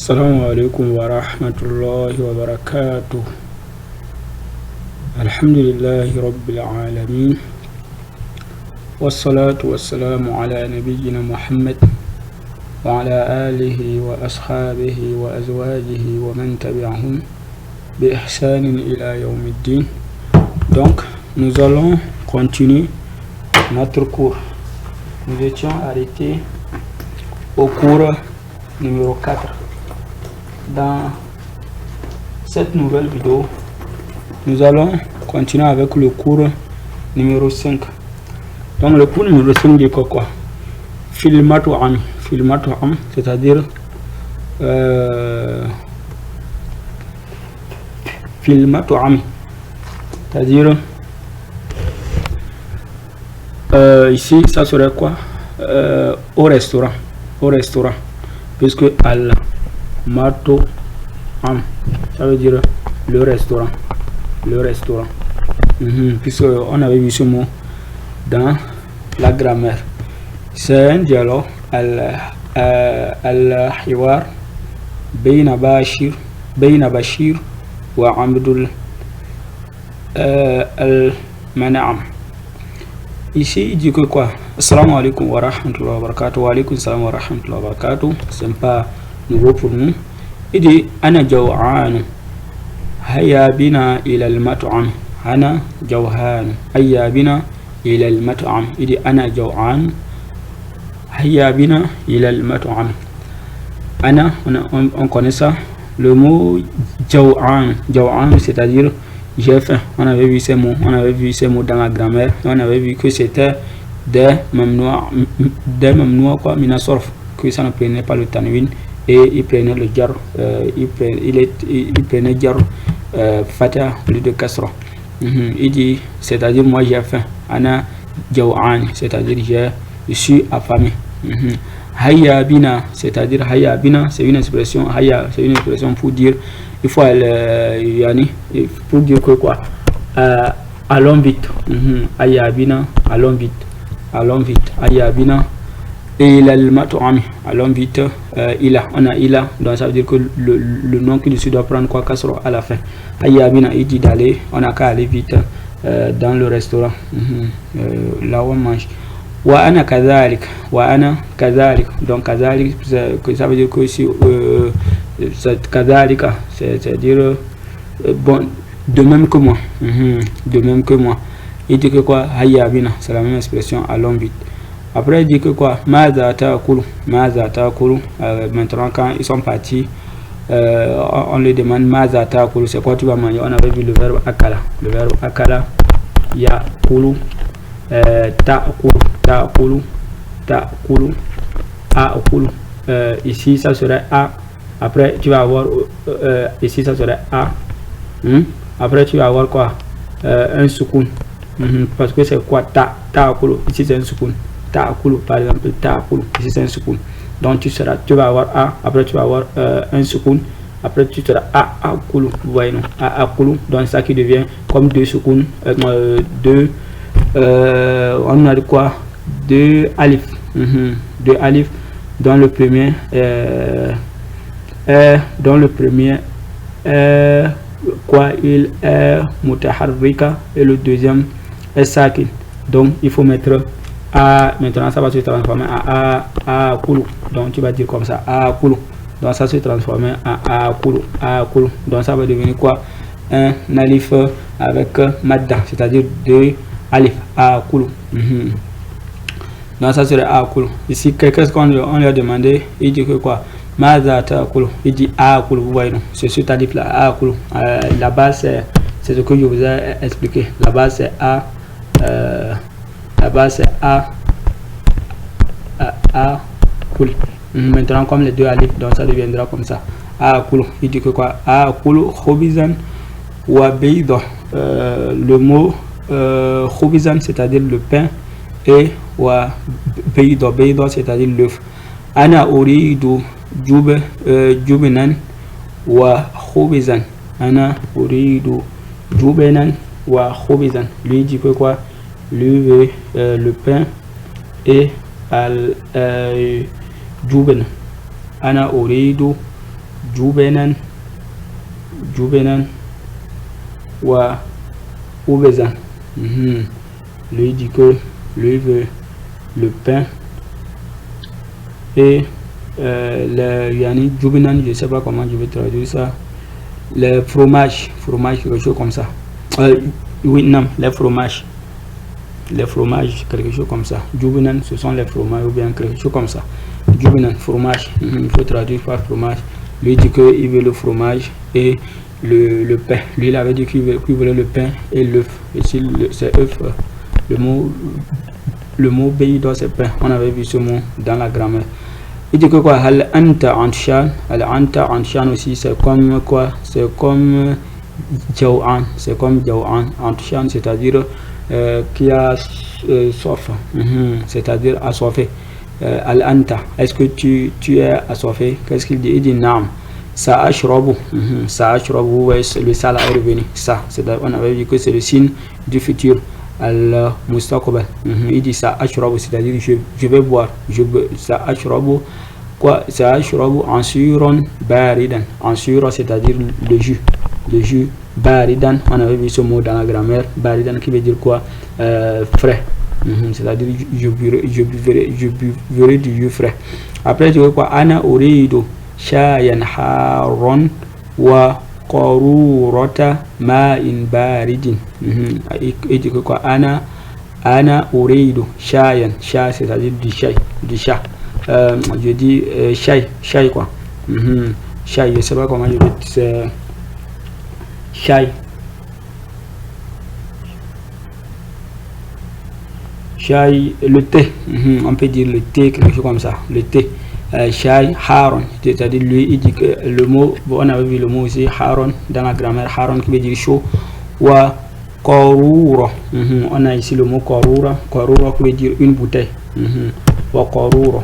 السلام عليكم ورحمة الله وبركاته. الحمد لله رب العالمين، والصلاة والسلام على نبينا محمد وعلى آله وأصحابه وأزواجه ومن تبعهم بإحسان إلى يوم الدين. Donc, nous allons continuer notre cours. Nous étions arrêtés au cours numéro 4. Dans cette nouvelle vidéo, nous allons continuer avec le cours numéro 5. Donc le cours numéro 5 dit quoi? Filmatu am, c'est-à-dire filmatu am, c'est-à-dire ici ça serait quoi? Au restaurant, puisque al mato am, ça veut dire le restaurant, puisque on avait vu ce mot dans la grammaire. C'est un dialogue al-hiwar bayna Bashir wa Abdul al-Man'am. Ici il dit que quoi? Assalamu alaikum wa rahmatullahi wa barakatuh. Wa alaikum salam wa rahmatullahi wa barakatuh. C'est pas nouveau pour nous. Il dit ana jaw'an hayya bina ila al-mat'am. Ana jaw'an hayya bina ila al-mat'am. Il dit ana jaw'an hayya bina ila al-mat'am. Ana, on connaît ça. Le mot jaw'an, c'est-à-dire j'ai faim. On avait vu ces mots dans la grammaire. On avait vu que c'était des mamnoua quoi, minasorf, que ça ne prenait pas le tanwin et il prenait le jar, il prenait jar fatha au lieu de kasra. Il dit, c'est-à-dire moi j'ai faim. Ana jaw'an, c'est-à-dire je suis affamé. Hayya bina, c'est-à-dire hayya bina, c'est une expression. Hayya, c'est une expression pour dire, il faut pour dire que quoi, allons vite. Hayya bina, allons vite. Hayya bina ila al-mat'am, allons vite. On a ila, donc ça veut dire que le nom qui dessus doit prendre quoi, kasra à la fin. Hayya bina, il dit d'aller, on a qu'à aller vite dans le restaurant, là où on mange. Wa ana kadhalik, donc kadhalik, ça veut dire que si kadhalika, c'est-à-dire bon, de même que moi. Il dit que quoi? Hayya bina, c'est la même expression, allons vite. Après il dit que quoi? Maza ta'kulu. Maintenant quand ils sont partis, on les demande maza ta'kulu, c'est quoi tu vas manger? On avait vu le verbe akala, ya'kulu, ta'kulu, a'kulu. Ici ça serait a. Après tu vas avoir ici ça serait a. Après tu vas avoir quoi? Un soukoun. Parce que c'est quoi? Ta'kulu. Ici c'est un soukoun. Ta'kulu par exemple, ta'kulu. Ici c'est un soukoun. Donc tu vas avoir a. Après tu vas avoir un soukoun. Après tu seras a'kulu. Vous voyez non? A'kulu. Donc ça qui devient comme deux soukoun. On a de quoi? Deux alif. Deux alif. Dans le premier quoi, il est mutaharrika et le deuxième est sakin. Donc il faut mettre a. Maintenant ça va se transformer en a kulu. Donc tu vas dire comme ça a kulu. Donc ça se transforme en a kulu. Donc ça va devenir quoi? Un alif avec madda, c'est-à-dire deux alif, a kulu. Donc ça serait a kulu. Ici qu'est-ce qu'on lui a demandé? Il dit que quoi? Maza ta'kulu. Il dit a kulu. Vous voyez non? C'est ce alif là, a kulu. La base c'est ce que je vous ai expliqué. La base c'est a. A kulu. Maintenant comme les deux alif, donc ça deviendra comme ça. A kulu. Il dit que quoi? A kulu khubizan wa bayda. Le mot khubizan, c'est-à-dire le pain, et wa bayda, c'est-à-dire l'œuf. Ana uridu jubenan wa khubizan. Ana uridu jubenan wa khubizan. Lui dit que quoi? Lui veut le pain et al juben. Ana uridu jubenan, wa ubezan. Lui dit que lui veut le pain et le yani jubenan, je sais pas comment je vais traduire ça, le fromage, quelque chose comme ça. Oui, non, les fromages, quelque chose comme ça. Jubenan, ce sont les fromages ou bien quelque chose comme ça. Jubenan, fromage, il faut traduire par fromage. Lui dit qu'il veut le fromage et le pain. Lui, il avait dit qu'il voulait le pain et l'œuf. Ici, c'est œuf. Le mot beidor, c'est pain. On avait vu ce mot dans la grammaire. Il dit que quoi? Al anta anshan. Al anta anshan aussi, c'est comme quoi? C'est comme jaw'an. C'est comme jaw'an. Anshan, c'est-à-dire qui a soif. C'est-à-dire assoiffé. Al anta, est-ce que tu es assoiffé? Qu'est-ce qu'il dit? Il dit naam. Ça ashrabu. Ça ashrabu, le ça là est revenu. Ça, on avait dit que c'est le signe du futur. Al mustaqbal. Il dit ça ashrabu, c'est-à-dire je vais boire. Ça ashrabu quoi? Ça ashrabu ansuron baridan. Ansura, c'est-à-dire le jus. Baridan, on avait vu ce mot dans la grammaire. Baridan qui veut dire quoi? Frais. C'est-à-dire je buvrai du jus frais. Après tu vois quoi? Ana uridu shayan haron wa qarurata ma'in baridin. Et dit quoi? Ana uridu shayan, c'est-à-dire du chat. Je dis chai quoi. Chai, je sais pas comment je vais dire. Chai, le thé, on peut dire le thé, quelque chose comme ça, le thé. Shai haron, c'est-à-dire lui, il dit que le mot, on avait vu le mot aussi haron dans la grammaire, haron qui veut dire chaud. Wa qarura, on a ici le mot qarura qui veut dire une bouteille. Wa qarura,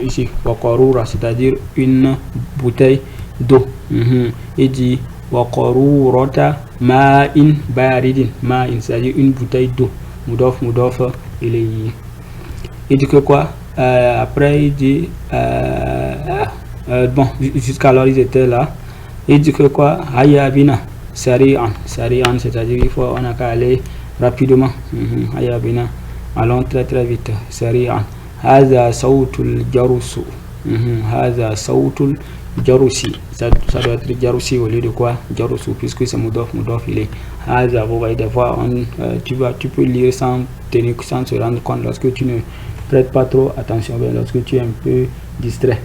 ici wa qarura, c'est-à-dire une bouteille d'eau. Il dit wa qarurata ma'in baridin, ma'in, c'est-à-dire une bouteille d'eau. Moudof, il dit que quoi? Après il dit bon, jusqu'alors ils étaient là. Il dit que quoi? Hayabina sari'an, c'est-à-dire il faut, on a qu'à aller rapidement. Hayabina, allons très vite. Sari'an. Haza sautul jarusu. Haza sautul jarusi, ça doit être jarusi au lieu de quoi? Jarusu, puisque c'est moudof, il est haza. Vous voyez, des fois tu peux lire sans se rendre compte lorsque tu ne prêtes pas trop attention, lorsque tu es un peu distrait.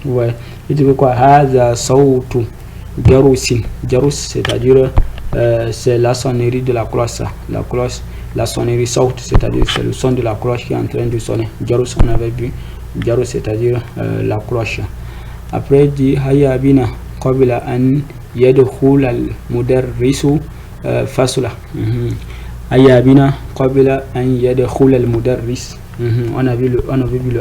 Ouais. Et tu veux quoi? Haza sautu jarusin. Jarus, c'est-à-dire c'est la sonnerie de la cloche. La sonnerie saute, c'est-à-dire c'est le son de la cloche qui est en train de sonner. Jarus, on avait vu. Jarus, c'est-à-dire la cloche. Après il dit hayabina qabla an yadkhul al mudarrisu fasla. Hayabina qabla an yadkhul al mudarris. On a vu le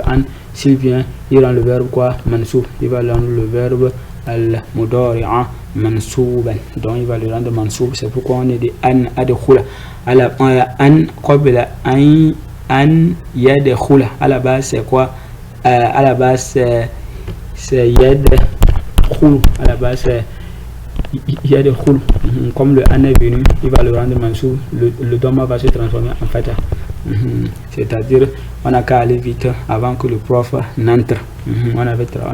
an, s'il vient, il rend le verbe quoi? Mansoub. Il va rendre le verbe al mudari'a mansouban. Donc il va le rendre mansoub. C'est pourquoi on est dit an adkhula. À la an qabla an yadkhula. À la base c'est quoi? À la base c'est yadkhul. À la base c'est yadkhul. Comme le an est venu, il va le rendre mansoub. Le doma va se transformer en fata. C'est-à-dire on a qu'à aller vite avant que le prof n'entre. On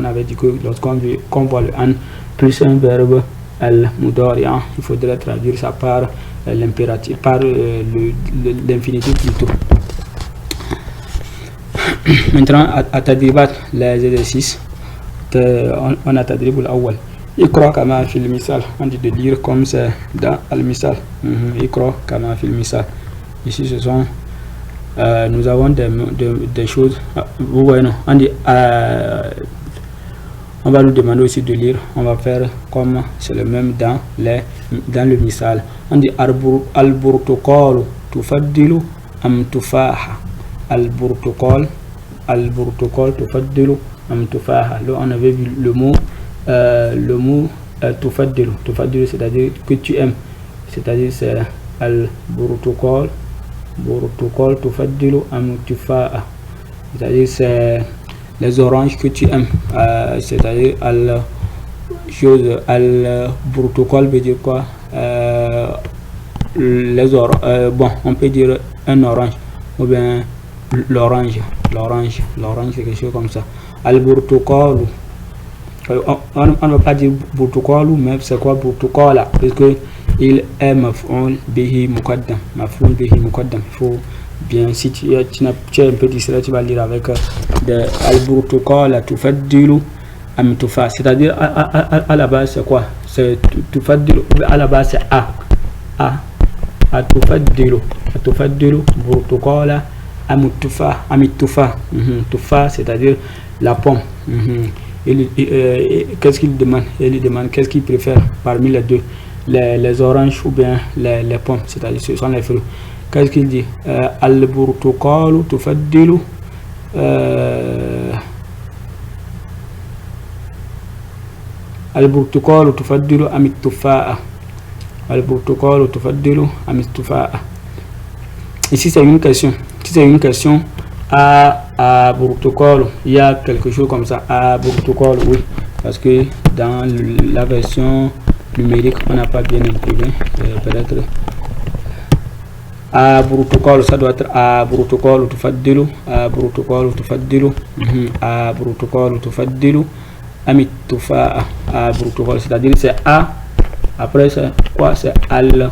avait dit que lorsqu'on voit le an plus un verbe al mudari'a, il faudrait traduire ça par l'impératif, par l'infinitif plutôt. Maintenant à tadribat, les exercices, on a tadrib al-awwal. Iqra kama fil misal, on dit de lire comme c'est dans al-misal. Iqra kama fil misal. Ici ce sont nous avons des choses, vous voyez, non, on dit on va nous demander aussi de lire, on va faire comme c'est le même dans le misal. On dit al-burtuqalu tufaddilu am tufaha. Al-burtuqal tufaddilu am tufaha. Là on avait vu le mot tufaddilu, c'est-à-dire que tu aimes, c'est-à-dire c'est al-burtuqal tufaddilu am tufaha, c'est-à-dire les oranges que tu aimes, c'est-à-dire al protocole veut dire quoi, bon, on peut dire un orange ou bien l'orange, c'est quelque chose comme ça. Al protocole, on ne va pas dire protocole, mais c'est quoi protocole, parce que il est maf'ul bihi muqaddam. Il faut bien, si tu es un peu distrait, tu vas lire avec al protocole tufaddilu am tufa, c'est-à-dire à la base c'est quoi, c'est tufaddilu, à la base c'est tufaddilu protocole am tufa, tufa, c'est-à-dire la pomme. Qu'est-ce qu'il demande? Il demande qu'est-ce qu'il préfère parmi les deux, les oranges ou bien les pommes, c'est-à-dire ce sont les fruits. Qu'est-ce qu'il dit? Al-burtuqalu tufaddilu al-burtuqalu tufaddilu am tufa'a. Al-burtuqalu tufaddilu am tufa'a. Ici c'est une question. Si c'est une question à protocole, il y a quelque chose comme ça, à protocole, oui, parce que dans la version numérique on n'a pas bien imprimé, peut-être à protocole, ça doit être à protocole tufaddilu, à protocole tufaddilu, à protocole tufaddilu amit tufa'a, à protocole, c'est-à-dire c'est a, après c'est quoi, c'est al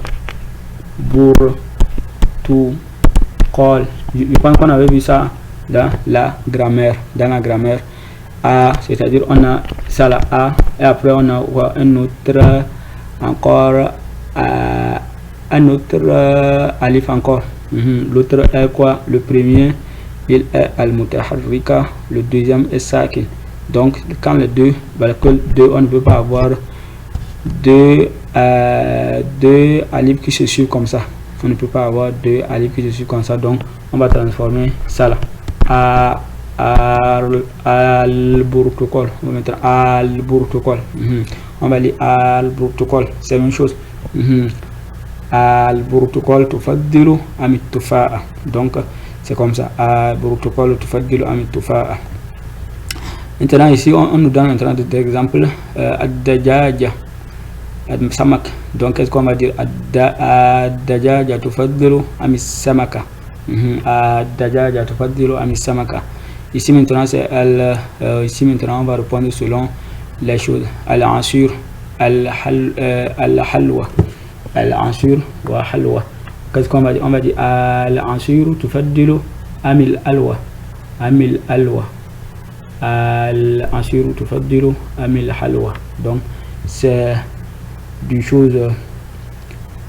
burtuqal. Je pense qu'on avait vu ça dans la grammaire. A, c'est-à-dire on a ça là, A, et après on a un autre encore, un autre alif encore. L'autre est quoi? Le premier il est al-mutaharrika, le deuxième est sakin. Donc quand les deux, on ne peut pas avoir deux alifs qui se suivent comme ça. On ne peut pas avoir deux alifs qui se suivent comme ça, donc on va transformer ça là al-burtuqal. On va mettre al-burtuqal. On va lire al-burtuqal, c'est la même chose. Al-burtuqal tufaddilu amit tufa'a. Donc c'est comme ça, al-burtuqal tufaddilu amit tufa'a. Maintenant ici on nous donne maintenant des exemples. Ad-dajaja, samak. Donc qu'est-ce qu'on va dire? Ad-dajaja tufaddilu amit samaka. Ad-dajaja tufaddilu amit samaka. Ici maintenant c'est ici maintenant on va répondre selon les choses. Al-ansur, al-halwa, al-ansur wa halwa. Qu'est-ce qu'on va dire? On va dire al-ansur tufaddilu amil alwa, al-ansur tufaddilu amil halwa. Donc c'est du chose,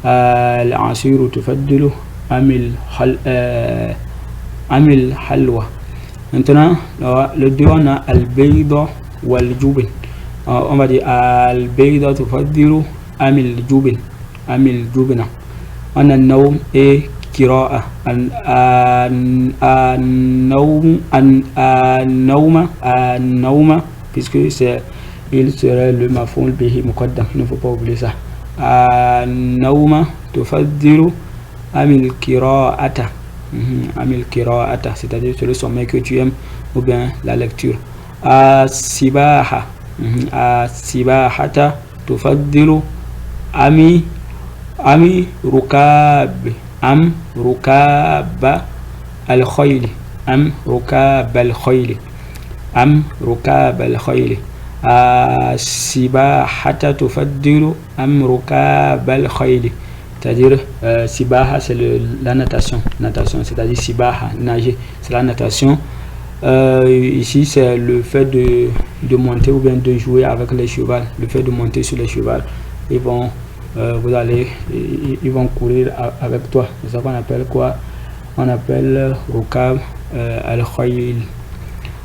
al-ansur tufaddilu amil halwa. Maintenant le deux on a al-bayda wal jubn. On va dire al-bayda tufaddilu amil jubn, on a naum et qira'a. An-nawma, puisque c'est il serait le maf'ul bihi muqaddam, il ne faut pas oublier ça. An-nawma tufaddilu amil qira'ata, c'est-à-dire c'est le sommeil que tu aimes ou bien la lecture. As-sibaha, as-sibahata tufaddilu ami rukab, rukab al-khayli, rukab al-khayli. As-sibahata tufaddilu rukab al-khayli. C'est-à-dire sibaha c'est la natation, c'est-à-dire sibaha, nager, c'est la natation. Ici c'est le fait de monter ou bien de jouer avec les chevaux, le fait de monter sur les chevaux. Ils vont ils vont courir avec toi, c'est ça qu'on appelle quoi? On appelle rukab al-khayl.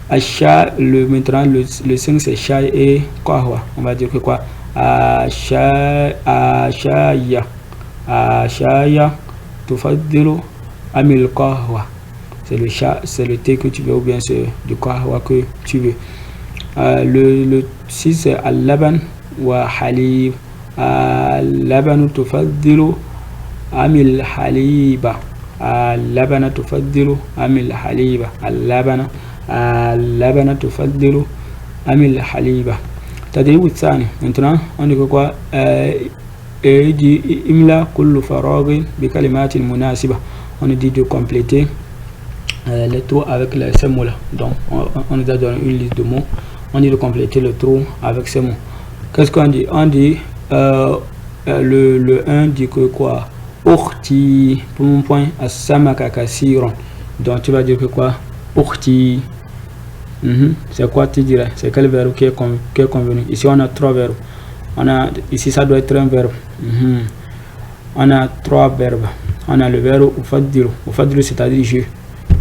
Maintenant le 5 c'est shay et qahwa. On va dire que quoi? Ashaya tufaddilu amil qahwa. C'est le thé que tu veux ou bien c'est du qahwa que tu veux. Le 6 c'est al-laban wa halib. Al-labanu tufaddilu amil haliba. Al-labana tufaddilu amil haliba. Al-labana اللبن تفضل أم الحليب. التدريب الثاني. Maintenant on dit que quoi dit imla kullu faragh bi kalimat munasiba. On dit de compléter les trous avec ces mots là. Donc on nous a donné une liste de mots, on dit de compléter le trou avec ces mots. Qu'est-ce qu'on dit? On dit le 1 dit que quoi? Ukhti, pour mon point, as-samaka kasiran. Donc tu vas dire que quoi? Ukhti. C'est quoi tu dirais? C'est quel verbe qui est convenu? Ici on a 3 verbes. Ici ça doit être un verbe. On a 3 verbes. On a le verbe ufaddilu. Ufaddilu c'est-à-dire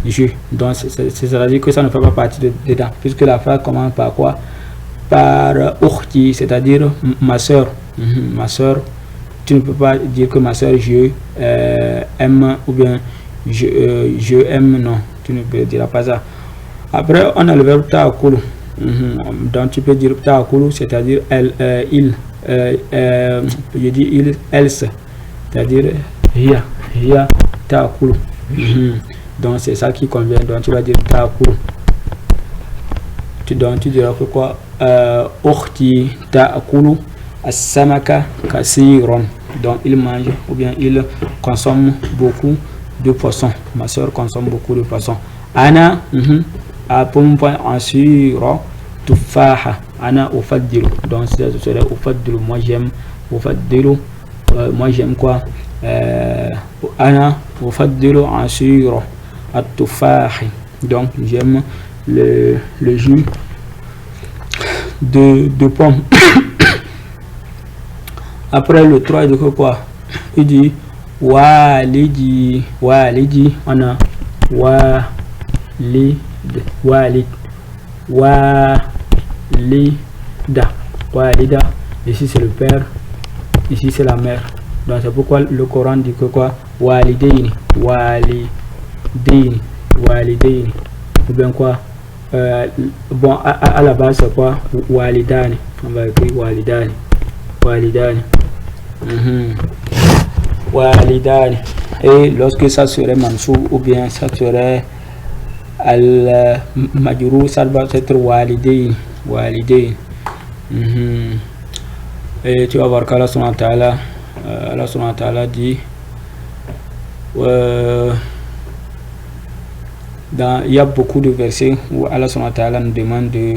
je. Donc c'est-à-dire que ça ne fait pas partie dedans. Puisque la phrase commence par quoi? Par ukhti, c'est-à-dire ma soeur. Ma soeur. Tu ne peux pas dire que ma soeur je aime ou bien je aime, non. Tu ne peux dire pas ça. Après, on a le verbe ta'akulu. Donc, tu peux dire ta'akulu, c'est-à-dire il. Je dis il, elles. C'est-à-dire hiya ta'akulu. Donc, c'est ça qui convient. Donc, tu vas dire ta'akulu. Donc, tu diras que quoi? Ukhti ta'akulu as-samaka kasiran. Donc, il mange ou bien il consomme beaucoup de poissons. Ma soeur consomme beaucoup de poissons. Ana, pour mon point, ansura tufaha. Ana ufaddilu. Donc, ça serait ufaddilu. Moi, j'aime ufaddilu. Moi, j'aime quoi? Ana ufaddilu ansura at-tufahi. Donc, j'aime le jus de pomme. Après, le 3, il dit quoi? Il dit walidi. Walidi, on a walida, walida. Ici c'est le père, ici c'est la mère. Donc c'est pourquoi le Coran dit que quoi? Walidaini, walidaini, walidaini. Ou bien quoi? Bon, à la base c'est quoi? Walidani. On va écrire walidani, walidani. Walidani. Et lorsque ça serait mansou ou bien ça serait al-majrur, ça va être walidain, walidain. Et tu vas voir qu'Allah subhanahu wa ta'ala dit il y a beaucoup de versets où Allah subhanahu wa ta'ala nous demande de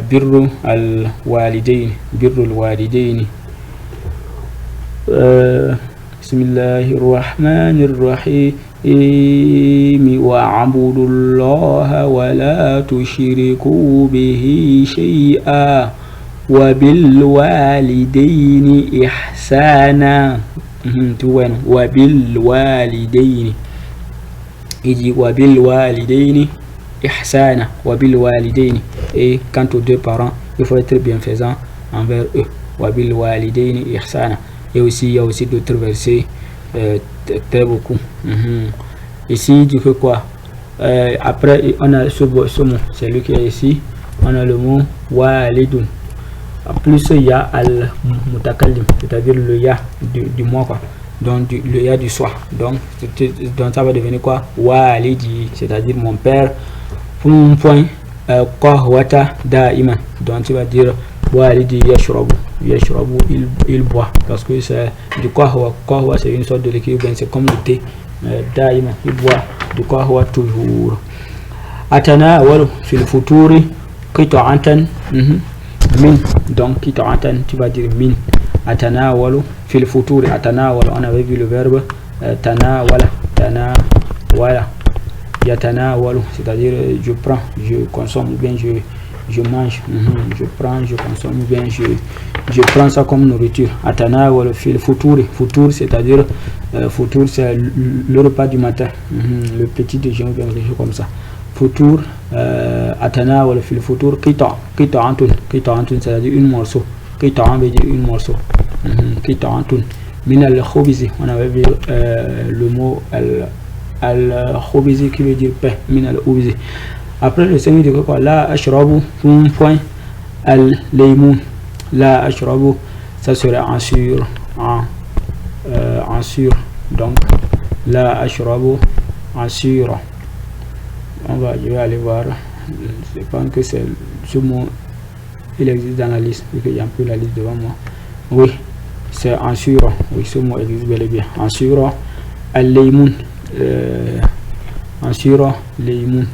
birru al-walidain, birru al-walidain. Bismillahirrahmanirrahim. وَاعْبُدُوا اللَّهَ وَلَا تُشْرِكُوا بِهِ شَيْئًا وَبِالْوَالِدَيْنِ إِحْسَانًا. وَبِالْوَالِدَيْنِ. Il dit وَبِالْوَالِدَيْنِ إِحْسَانًا. وَبِالْوَالِدَيْنِ. Et quant aux deux parents, il faut être bienfaisant envers eux. وَبِالْوَالِدَيْنِ إِحْسَانًا. Et aussi, il y a aussi d'autres versets très beaucoup. Ici, il dit que quoi? Après, on a ce mot, c'est lui qui est ici. On a le mot walidun. En plus, il y a al-mutakallim, c'est-à-dire le ya du moi, quoi. Donc, le ya du soi. Donc, ça va devenir quoi? Walidi, c'est-à-dire mon père. Pour mon point, qahwata da'iman. Donc, tu vas dire walidi yashrabu. Yashrabu, il boit. Parce que c'est du qahwa. Qahwa, c'est une sorte de liquide, c'est comme le thé. Daïma, il boit du qahwa toujours. Atana walu fil futuri qita'atan min. Donc qita'atan, tu vas dire min. Atana walu fil futuri. Atana walu, on avait vu le verbe tanawala. Tanawala. Yatana walu, c'est-à-dire je prends, je consomme ou bien je mange. Je prends, je consomme ou bien je prends ça comme nourriture. Atana walu fil futuri. Futur, c'est-à-dire futur, c'est le repas du matin, le petit déjeuner, bien quelque chose comme ça. Futur, atana wala fil futur, qita'antun, c'est-à-dire une morceau. Qita'an veut dire une morceau. Qita'antun. Min al-khubizi, on avait vu le mot al-khubizi qui veut dire pain. Min al-khubizi. Après le Seigneur dit quoi? La ashrabu, point al-laymoun. La ashrabu, ça serait en sur. Donc la ashrabu asura. je vais aller voir. Je pense que c'est ce mot, il existe dans la liste, vu qu'il y a un peu la liste devant moi. Oui, c'est ansura. Oui, ce mot existe bel et bien. Ansura al-laymun. Ansura laymun.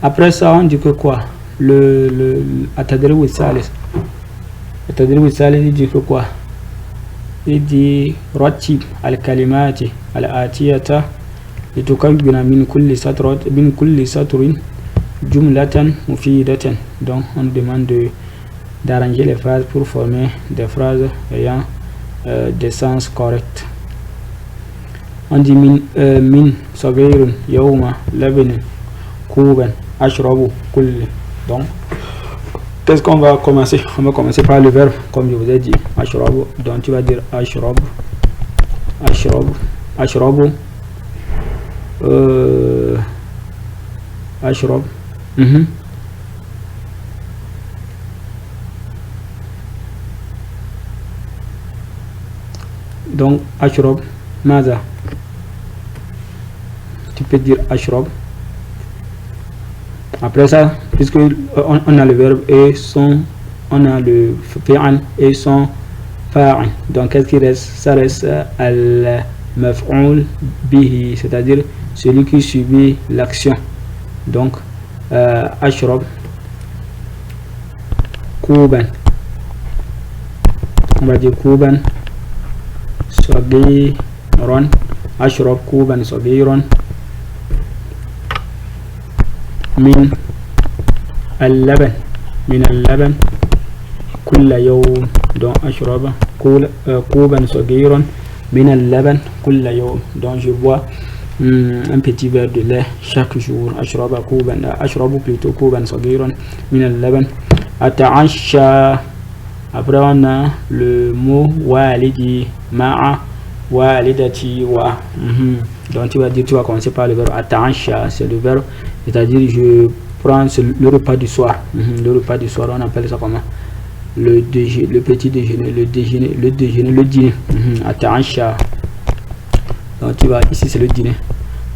Après ça, on dit que quoi? Le atadrib salis. Atadrib salis, il dit que quoi? Il dit ratib al-kalimati al-atiyata litukabbina min kulli satrin jumlatan mufidatan. Donc on demande d'arranger les phrases pour former des phrases ayant des sens corrects. On dit min sagirun yawma labin kuban ashrabu kulli. Donc qu'est-ce qu'on va commencer? On va commencer par le verbe, comme je vous ai dit, ashrabu. Donc tu vas dire ashrabu, ashrabu, ashrabu, ashrabu. Donc ashrab maza, tu peux dire ashrab. Après ça, puisque on a le verbe et son, on a le fi'al et son fa'il, donc qu'est-ce qui reste? Ça reste al maf'ul bihi, c'est-à-dire celui qui subit l'action. Donc ashrab kuban, on va dire kuban sagiran, ashrab kuban sagiran من اللبن كل يوم. donc أشرب كوبا صغيرا من اللبن كل يوم. donc je bois un petit verre de lait chaque jour. أشرب plutôt كوبا صغيرا من اللبن. أتعشى. Après on a le mot walidi ma'a walidati wa. Donc tu vas commencer par le verbe ata'asha, c'est le verbe, c'est-à-dire je prends le repas du soir. Le repas du soir, on appelle ça comment? Le petit déjeuner, le dîner. Ata'asha. Donc tu vas ici, c'est le dîner.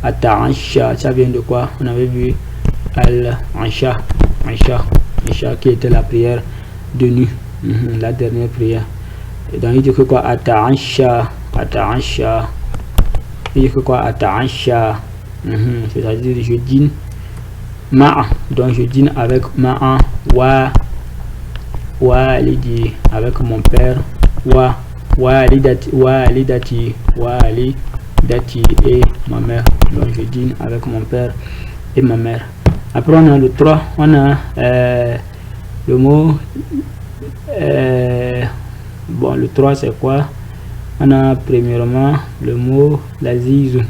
Ata'asha, ça vient de quoi? On avait vu al-asha, qui était la prière de nuit, la dernière prière. Et donc il dit que quoi? Ata'asha. Il dit que quoi? Ata'asha, c'est-à-dire je dîne ma'a, donc je dîne avec ma'a walidi, avec mon père, walidati et ma mère. Donc je dîne avec mon père et ma mère. Après on a le 3, on a le mot bon, le 3 c'est quoi? On a premièrement le mot lazizun,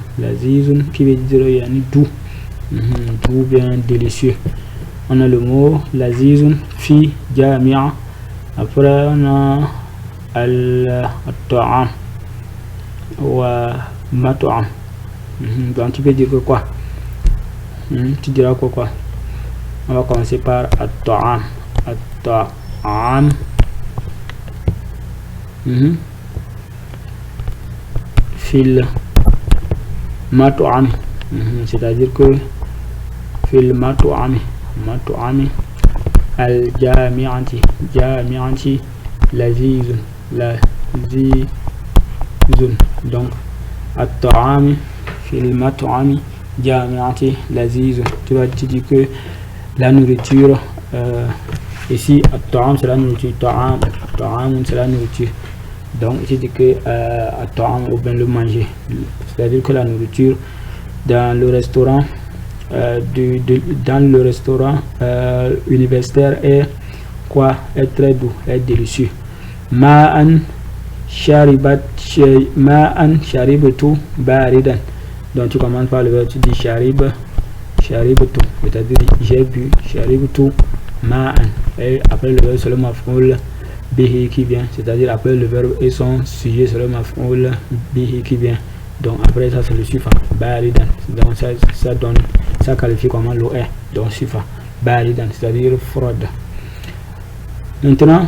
qui veut dire doux, doux, bien délicieux. On a le mot lazizun fi jami'a. Après on a al-ta'am wa mat'am. Donc tu peux dire que quoi? Tu diras quoi? On va commencer par at-ta'am. Fil mat'am, c'est-à-dire que fil mat'am al jami'ati lazizun. Donc at-ta'am fil mat'am jami'ati lazizun. Tu dis que la nourriture ici at-ta'am c'est la nourriture, ta'am c'est la nourriture. Donc je dis que at-ta'am ou bien le manger, c'est-à-dire que la nourriture dans le restaurant universitaire est quoi? Est très doux, est délicieux. Ma'an sharibtu baridan. Donc tu commences par le verbe, tu dis sharibtu, c'est-à-dire j'ai bu, sharibtu ma'an, et après le verbe c'est le maf'ul bihi qui vient, c'est-à-dire après le verbe et son sujet c'est le maf'ul bihi qui vient. Donc après ça c'est le suffix baridan. Donc ça qualifie comment l'eau est. Donc suffix baridan, c'est-à-dire froide. Maintenant,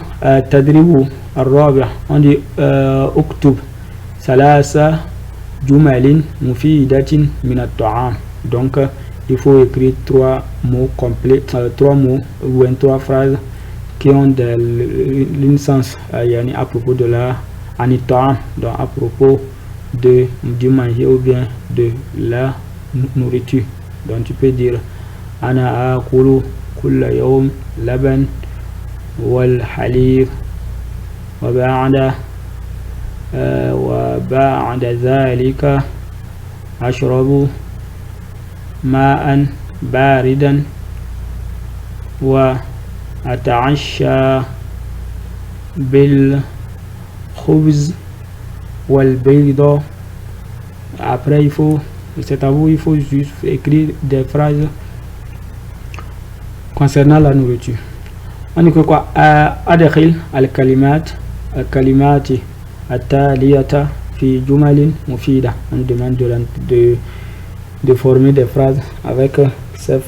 تدريب الرابع, on dit اكتب ثلاث جمل مفيدة من الطعام. Donc, il faut écrire 3 mots complets, 3 mots ou 3 phrases qui ont une sens à propos de la anitam, donc à propos du manger ou bien de la nourriture. Donc, tu peux dire أنا آكل كل يوم لبن والحليب وبعد ذلك أشرب ماء باردا وأتعشى بالخبز والبيض. Après, c'est à vous, il faut juste écrire des phrases concernant la nourriture. On dit quoi? أدخل الكلمات التالية في جمل مفيدة. On demande de former des phrases avec ces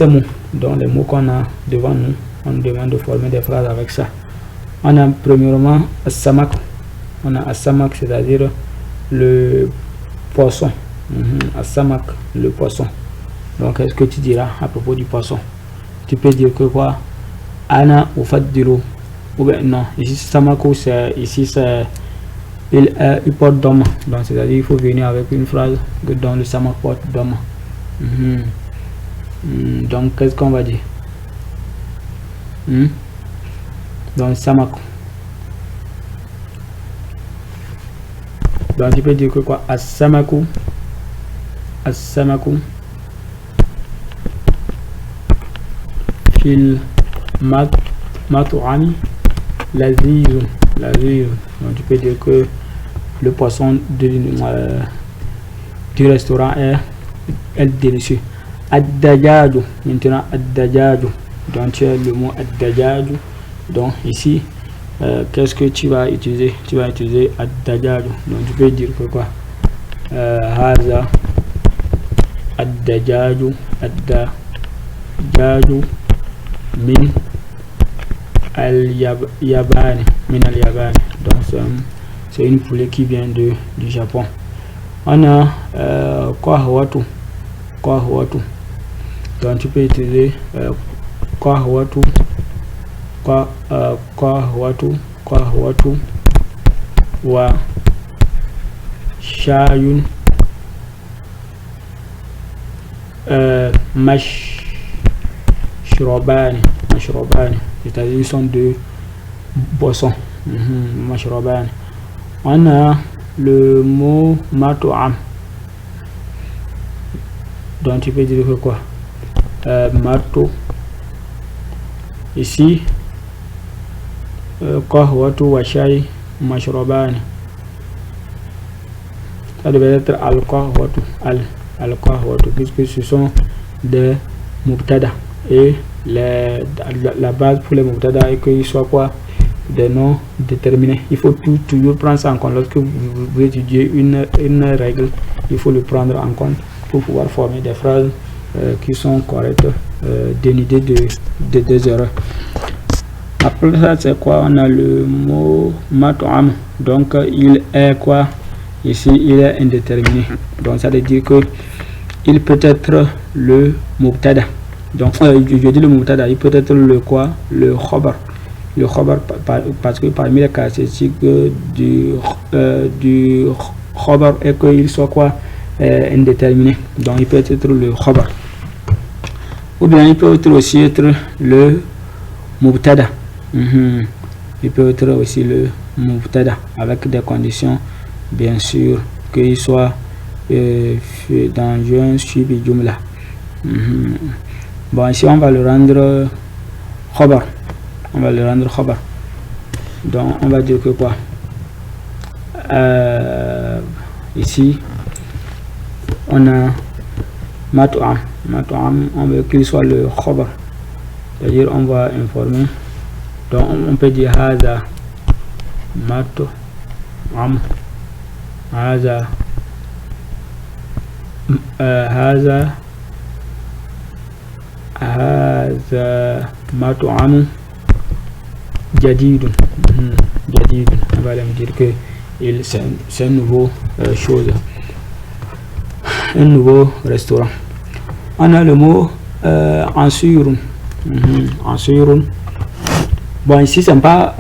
mots. Donc les mots qu'on a devant nous, on demande de former des phrases avec ça. On a premièrement السمك. On a السمك, c'est-à-dire le poisson. السمك, le poisson. Donc qu'est-ce que tu diras à propos du poisson? Tu peux dire que quoi? Ana ufaddilu. Ou bien non, ici samako, ici c'est il porte d'homme. Donc c'est-à-dire il faut venir avec une phrase que dans le samak porte d'homme. Donc qu'est-ce qu'on va dire? Dans le samako. Donc tu peux dire que quoi? As-samaku fil mat'ami laziz. Donc tu peux dire que le poisson du restaurant est délicieux. Ad-dajaju. Maintenant ad-dajaju. Donc tu as le mot ad-dajaju. Donc ici qu'est-ce que tu vas utiliser? Tu vas utiliser ad-dajaju. Donc tu peux dire que quoi? Haza ad-dajaju min al-yabani. Donc c'est une poulet qui vient du Japon. On a kahwatu. Donc tu peux utiliser kahwatu wa shayun mashrobani, c'est-à-dire ils sont deux boissons. Mashrobani. On a le mot mato'am. Donc tu peux dire que quoi? Mato. Ici kahwatu wa shay mashrobani. Ça devait être al-kahwatu, puisque ce sont des mubtada. Et la base pour les mubtada est qu'ils soient quoi? Des noms déterminés. Il faut toujours prendre ça en compte. Lorsque vous étudiez une règle, il faut le prendre en compte pour pouvoir former des phrases qui sont correctes, dénudées de des erreurs. Après ça, c'est quoi? On a le mot mat'am. Donc il est quoi? Ici il est indéterminé. Donc ça veut dire que il peut être le mubtada. Donc je dis le mubtada, il peut être le quoi? Le khabar. Le khabar, parce que parmi les caractéristiques du khabar est qu'il soit quoi? Indéterminé. Donc il peut être le khabar. Ou bien il peut aussi être le mubtada. Il peut être aussi le mubtada avec des conditions, bien sûr, qu'il soit dans un suivi jumla. Bon, ici on va le rendre khabar. Donc on va dire que quoi? Ici on a mat'am, on veut qu'il soit le khabar, c'est-à-dire on va informer. Donc on peut dire haza mat'am, haza هذا مطعم جديد. جديد, on va me dire que c'est un nouveau chose, un nouveau restaurant. On a le mot ansurun. Ansurun. Bon, ici c'est pas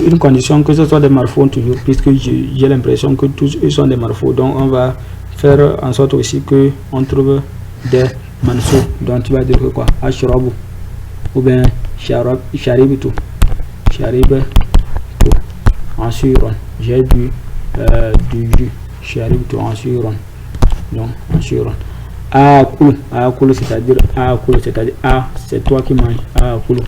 une condition que ce soit des marfous toujours, puisque j'ai l'impression que tous eux sont des marfous, donc on va faire en sorte aussi que on trouve des mansous. Donc tu vas dire que quoi, ashrabu ou bien sharibitu, sharibitu, ansurun, j'ai bu du jus, sharibitu ansurun, donc ansurun. Akulu, c'est-à-dire c'est toi qui manges. Akulu,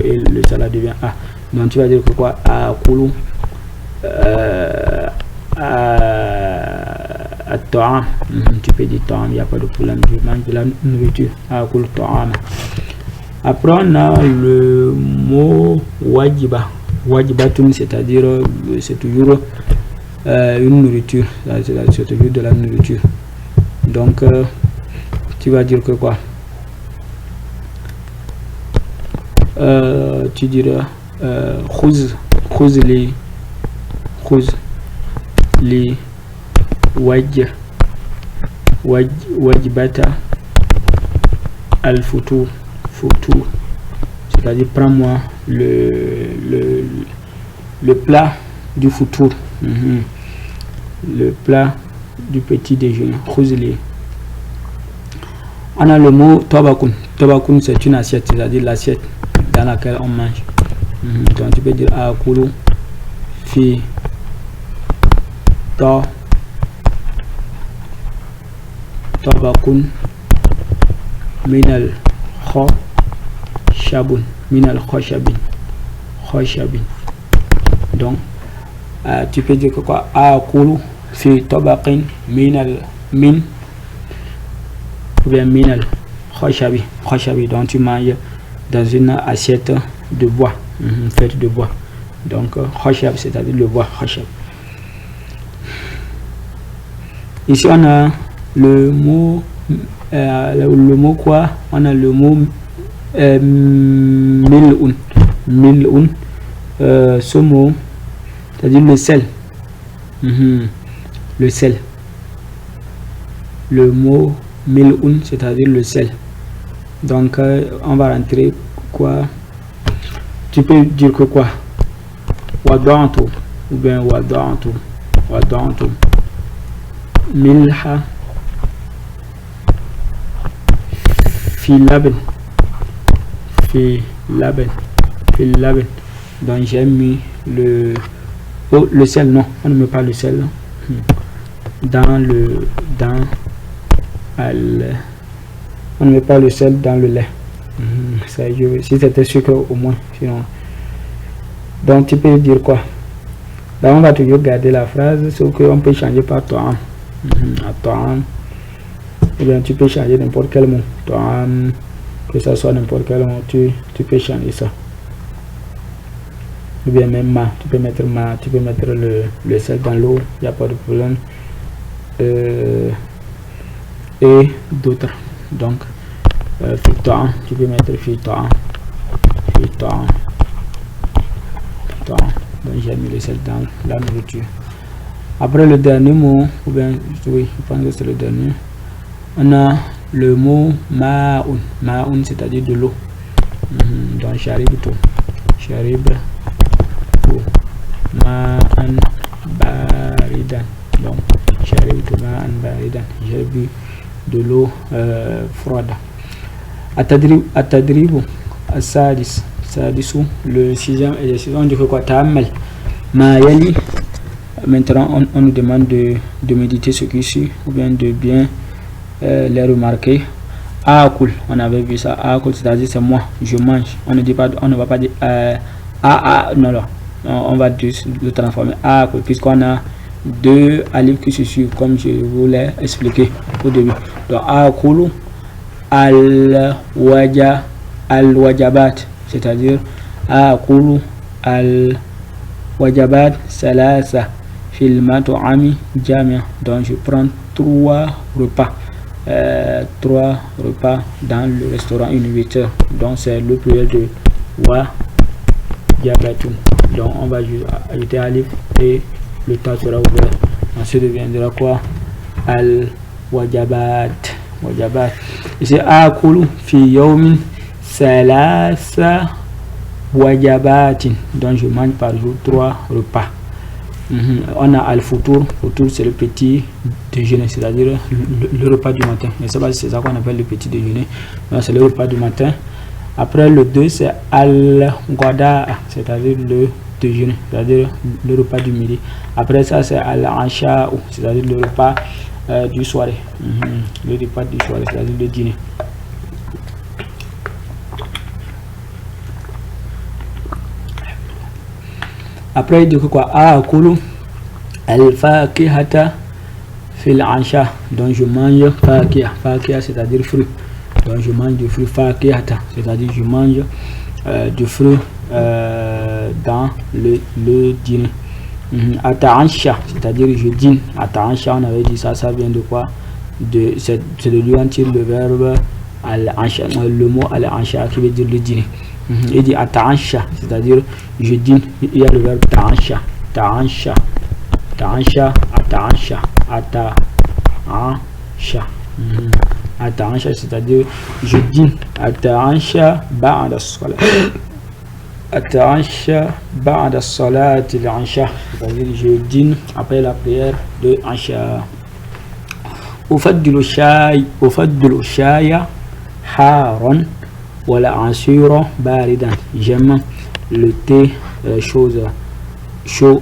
et le salat devient a. Donc tu vas dire que quoi, akulu at-ta'am. Tu peux dire ta'am, il n'y a pas de problème, je mange de la nourriture. Akulu ta'am. Après on a le mot wajiba. Wajibatun, c'est-à-dire c'est toujours une nourriture, c'est toujours de la nourriture. Donc tu vas dire que quoi, tu diras khuz li wajibata al futur, c'est-à-dire prends-moi le plat du futur, le plat du petit déjeuner. Khuzli. On a le mot tabakun. Tabakun, c'est une assiette, c'est-à-dire l'assiette dans laquelle on mange. Donc tu peux dire akulu fi tabakun minal khashabun, minal khashabin. Donc tu peux dire que quoi, akulu fi tabaqin min ou bien minal khashabi. Donc tu manges dans une assiette de bois, faite de bois. Donc khashab, c'est-à-dire le bois, khashab. Ici on a le mot quoi, on a le mot mil'un. Ce mot, c'est-à-dire le sel. Le sel. Le mot mil'un, c'est-à-dire le sel. Donc on va rentrer quoi, tu peux dire que quoi, wadantu ou bien wadantu milha fi laben. Donc j'ai mis le sel, non, on ne met pas le sel on ne met pas le sel dans le lait. Si c'était sucre au moins, sinon. Donc tu peux dire quoi, là on va toujours garder la phrase, sauf qu'on peut changer par ta'am. Ta'am, ou bien tu peux changer n'importe quel mot. Ta'am, que ça soit n'importe quel mot, tu peux changer ça. Ou bien même tu peux mettre le sel dans l'eau, il n'y a pas de problème. Et d'autres. Donc fitan, tu peux mettre fitan. Donc j'ai mis le sel dans la nourriture. Après le dernier mot, ou bien oui, je pense que c'est le dernier, on a le mot ma'un, c'est-à-dire de l'eau. Donc sharibtu ma'an baridan. Donc sharibtu ma'an baridan, j'ai bu de l'eau froide. Atadribu sadisu, le sixième exercice, on dit que quoi, ta'ammal ma yali. Maintenant on nous demande de méditer ce qui suit, ou bien de bien les remarquer. Akul, on avait vu ça, akul, c'est-à-dire c'est moi, je mange. On ne va pas dire non, on va le transformer akul, puisqu'on a deux alifs qui se suivent, comme je vous l'ai expliqué au début. Donc akulu al-wajabat, c'est-à-dire akulu al-wajabat salasa fil mat'ami jamia. Donc je prends 3 repas 3 repas dans le restaurant universitaire. Donc c'est le pluriel de wajabatun. Donc on va ajouter alif et le tas sera ouvert. Ensuite deviendra quoi? Al wajabat. Ici akulu fi yawmin salasa wajabatin. Donc je mange par jour 3 repas. On a al-futur. Futur c'est le petit déjeuner, c'est-à-dire le repas du matin. Mais c'est ça qu'on appelle le petit déjeuner. C'est le repas du matin. Après le 2 c'est al-ghada, c'est-à-dire le déjeuner, c'est-à-dire le repas du midi. Après ça c'est al-asha, c'est-à-dire le repas du soir. Le repas du soir, c'est-à-dire le dîner. Après il dit quoi? Akulu al-fakihata fil asha. Donc je mange fakiha, c'est-à-dire fruit. Donc je mange du fruit, fakihata, c'est-à-dire je mange du fruit dans le dîner. Ata'ansha, c'est-à-dire je dîne. Ata'ansha, on avait dit ça vient de quoi? C'est de lui en tire le verbe al-ansha, le mot al-ansha qui veut dire le dîner. Il dit ata'ansha, c'est-à-dire je dîne. Il y a le verbe ta'ansha, ata'ansha, c'est-à-dire je dîne. Ata'ansha ba'da as-salat. Ata'ansha ba'da as-salat al-ansha, c'est-à-dire je dîne après la prière de ansha. Ufaddilu shaya haran wala asira baridan. J'aime le thé chaud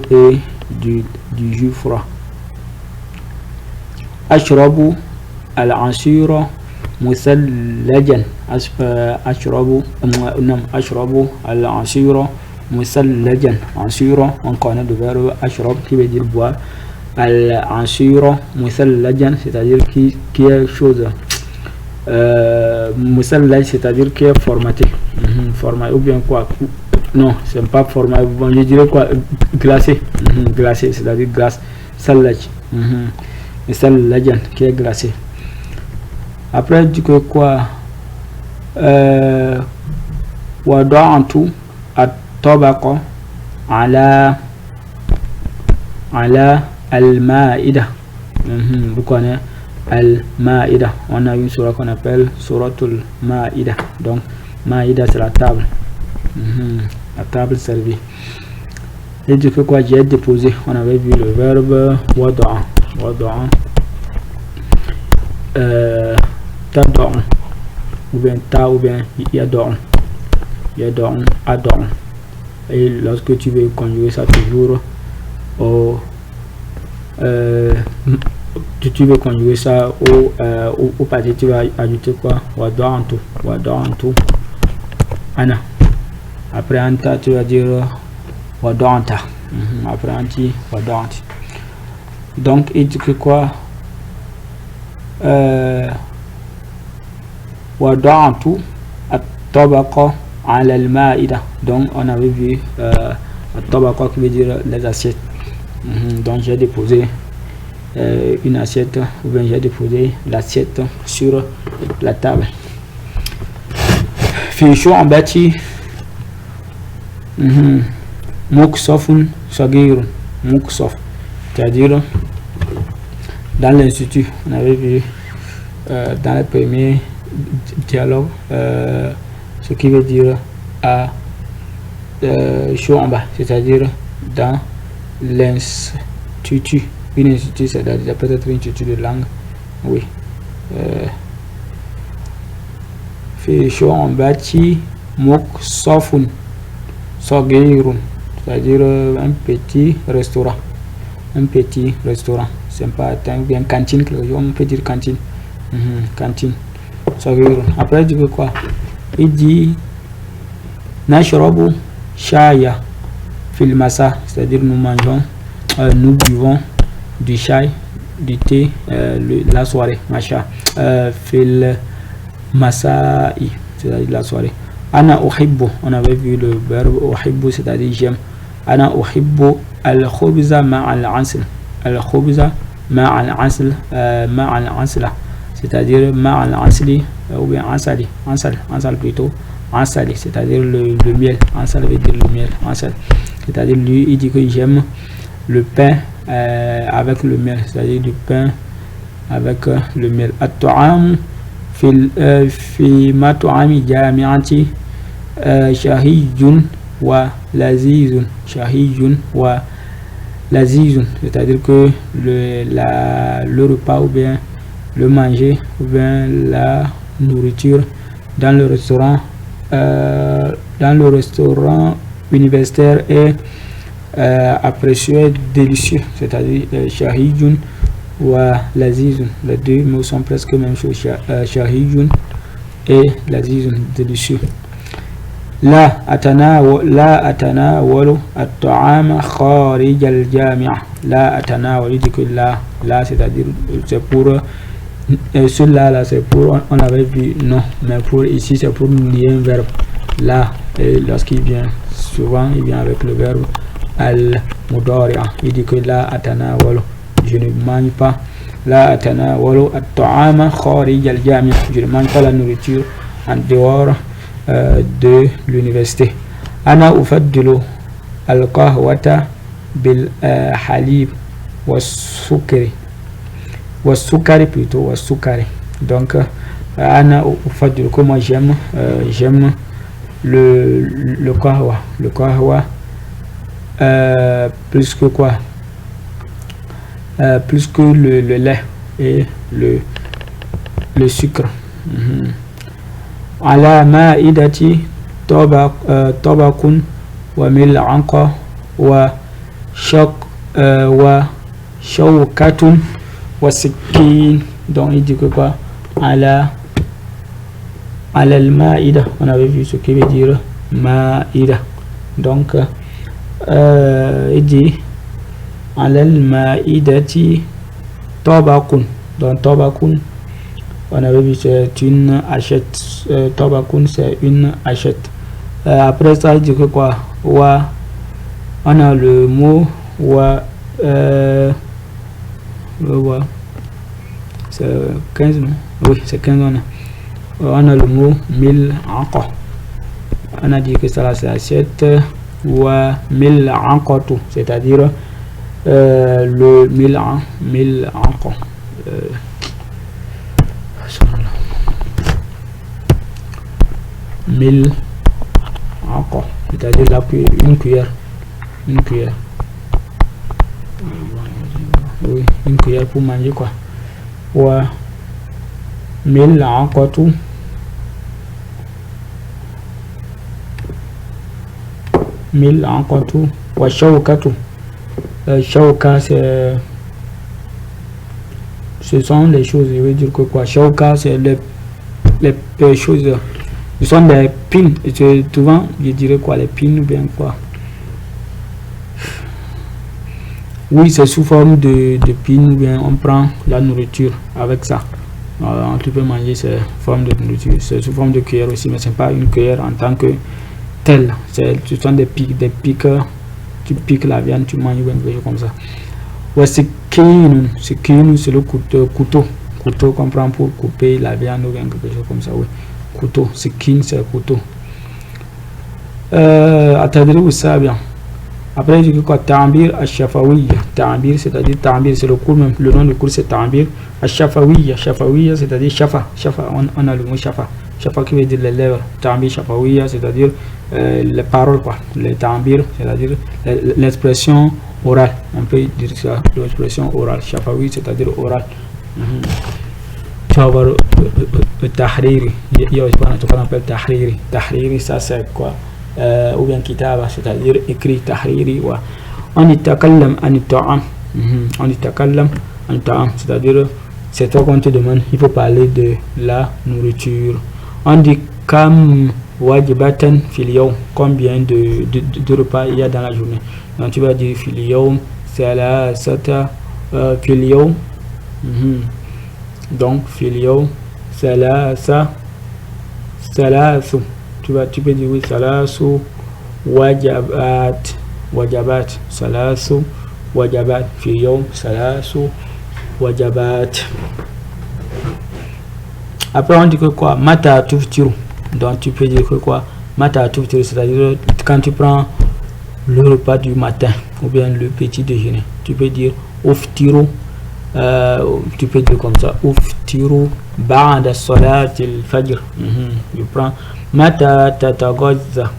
et du jus froid. Ashrabu al-asira musallajan. Ashrabu al-asira musallajan. Asira, on connaît le verbe ashrab qui veut dire boire. Al-asira musallajan, c'est-à-dire qui est chose musallaj, c'est-à-dire qui est formaté. Formaté ou bien quoi? Non, c'est pas formaté. Bon, je dirais quoi? Glacé. Glacé, c'est-à-dire glace. Sallaj. Musallajan, qui est glacé. Après du que quoi? Wada'tu at-tabaqa ala al-ma'ida. Vous connaissez al-ma'ida? On a une surah qu'on appelle suratul ma'ida. Donc ma'ida c'est la table. La table servie. Et du que quoi? J'ai déposé. On avait vu le verbe wada'a. Tada'un, ou bien ta, ou bien yada'un, ada'un. Et lorsque tu veux conjuguer ça toujours tu veux conjuguer ça au passé, tu vas ajouter quoi? Wada'antu ana. Après anta, tu vas dire wada'anta. Après anti, wada'anti. Donc il dit que quoi? Wada'tu at-tabaqa ala al-ma'ida. Donc on avait vu at-tabaqa qui veut dire les assiettes. Donc j'ai déposé une assiette, ou bien j'ai déposé l'assiette sur la table. Fi shu'bati muksafun sagirun. Muksaf, c'est-à-dire dans l'institut. On avait vu dans le premier dialogue ce qui veut dire à shu'ba, c'est-à-dire dans l'institut. Une institut, c'est-à-dire peut-être une institut de langue. Oui. Fi shu'bati muksafun sagirun, c'est-à-dire un petit restaurant. C'est pas bien cantine, on peut dire cantine. Cantine. Après, il dit quoi? Il dit nashrabu shaya fil masa, c'est-à-dire nous mangeons, nous buvons du chai, du thé la soirée. Masha fil masai, c'est-à-dire la soirée. Ana uhibbu, on avait vu le verbe uhibbu, c'est-à-dire j'aime. Ana uhibbu al-khubza ma'al asl. Al-khubza ma'al asl, c'est-à-dire ma'al asli, ou bien ansali, ansal plutôt, ansali, c'est-à-dire le miel. Ansal veut dire le miel, ansal. C'est-à-dire lui, il dit que j'aime le pain avec le miel, c'est-à-dire du pain avec le miel. At-ta'am fi mat'ami jami'ati shahijun wa lazizun, shahijun wa lazizun, c'est-à-dire que le repas ou bien le manger ou bien la nourriture dans le restaurant universitaire est apprécié, délicieux, c'est-à-dire shahijun wa lazizun, les deux mots sont presque même chose, shahijun et lazizun, délicieux. La atanawalu at-ta'ama kharij al-jami'a. La atanawalu, dit que là c'est-à-dire c'est pour celui-là c'est pour, on avait vu non, mais pour ici c'est pour lier un verbe là, et lorsqu'il vient souvent il vient avec le verbe al-mudari'a. Il dit que la atanawalu, je ne mange pas, la atanawalu at-ta'ama kharij al-jami'a, je ne mange pas la nourriture en dehors de l'université. Ana ufaddilu al-qahwata bil halib wa sukari, plutôt wa sukari. Donc ana ufaddilu, que moi j'aime le qahwa, plus que quoi, plus que le lait et le sucre. Ala ma'idati tabakun wa mil'aqa wa shawkatun wa sikkin. Donc il dit que quoi, ala al-ma'ida, on avait vu ce qui veut dire ma'ida. Donc il dit ala al-ma'idati tabakun. Donc tabakun, on avait vu c'est une assiette, tabakun c'est une assiette. Après ça il dit que quoi, wa, on a le mot wa, c'est 15 non, oui c'est 15. On a le mot mil'aqa, on a dit que ça c'est assiette, wa mil'aqatu, c'est-à-dire le mil'aqa, mil'aqa, c'est-à-dire une cuillère, oui, une cuillère pour manger quoi. Wa mil'aqatu wa shawkatu. Shawka ce sont les choses, je veux dire que quoi, shawka c'est les choses, ce sont des pins, et souvent je dirais quoi, les pins ou bien quoi, oui c'est sous forme de pins, ou bien on prend la nourriture avec ça. Tu peux manger ces formes de nourriture, c'est sous forme de cuillère aussi, mais c'est pas une cuillère en tant que telle, ce sont des pics, tu piques la viande, tu manges quelque chose comme ça. Sikkin, c'est le couteau qu'on prend pour couper la viande ou quelque chose comme ça, oui. Couteau, sikkin c'est couteau. Atadri ou ça bien. Après il dit quoi, ta'bir ash-shafawiyya. Ta'bir, c'est-à-dire ta'bir, c'est le cours même, le nom du cours c'est ta'bir ash-shafawiyya. Shafawiyya c'est-à-dire shafa, on a le mot shafa qui veut dire les lèvres. Ta'bir shafawiyya, c'est-à-dire les paroles quoi, les ta'bir, c'est-à-dire l'expression orale, on peut dire ça, l'expression orale. Shafawi c'est-à-dire orale. Tu vas voir le tahriri, il y a ce qu'on appelle tahriri, ça c'est quoi, ou bien kitaba, c'est-à-dire écrit, tahriri. On y takallam an ta'am, c'est-à-dire c'est toi qu'on te demande, il faut parler de la nourriture. On dit kam wajibatan fil yawm, combien de repas il y a dans la journée. Donc tu vas dire fil yawm salasata fil yawm. Donc fil yawm salasu, tu peux dire oui, salasu wajabat, salasu wajabat fil yawm, salasu wajabat. Après, on dit que quoi? Mata tuftiru. Donc, tu peux dire que quoi? Mata tuftiru, c'est-à-dire quand tu prends le repas du matin ou bien le petit déjeuner. Tu peux dire uftiru. Tu peux dire comme ça. Uftiru ba'da salatil fajr. Je prends mata tatagazza.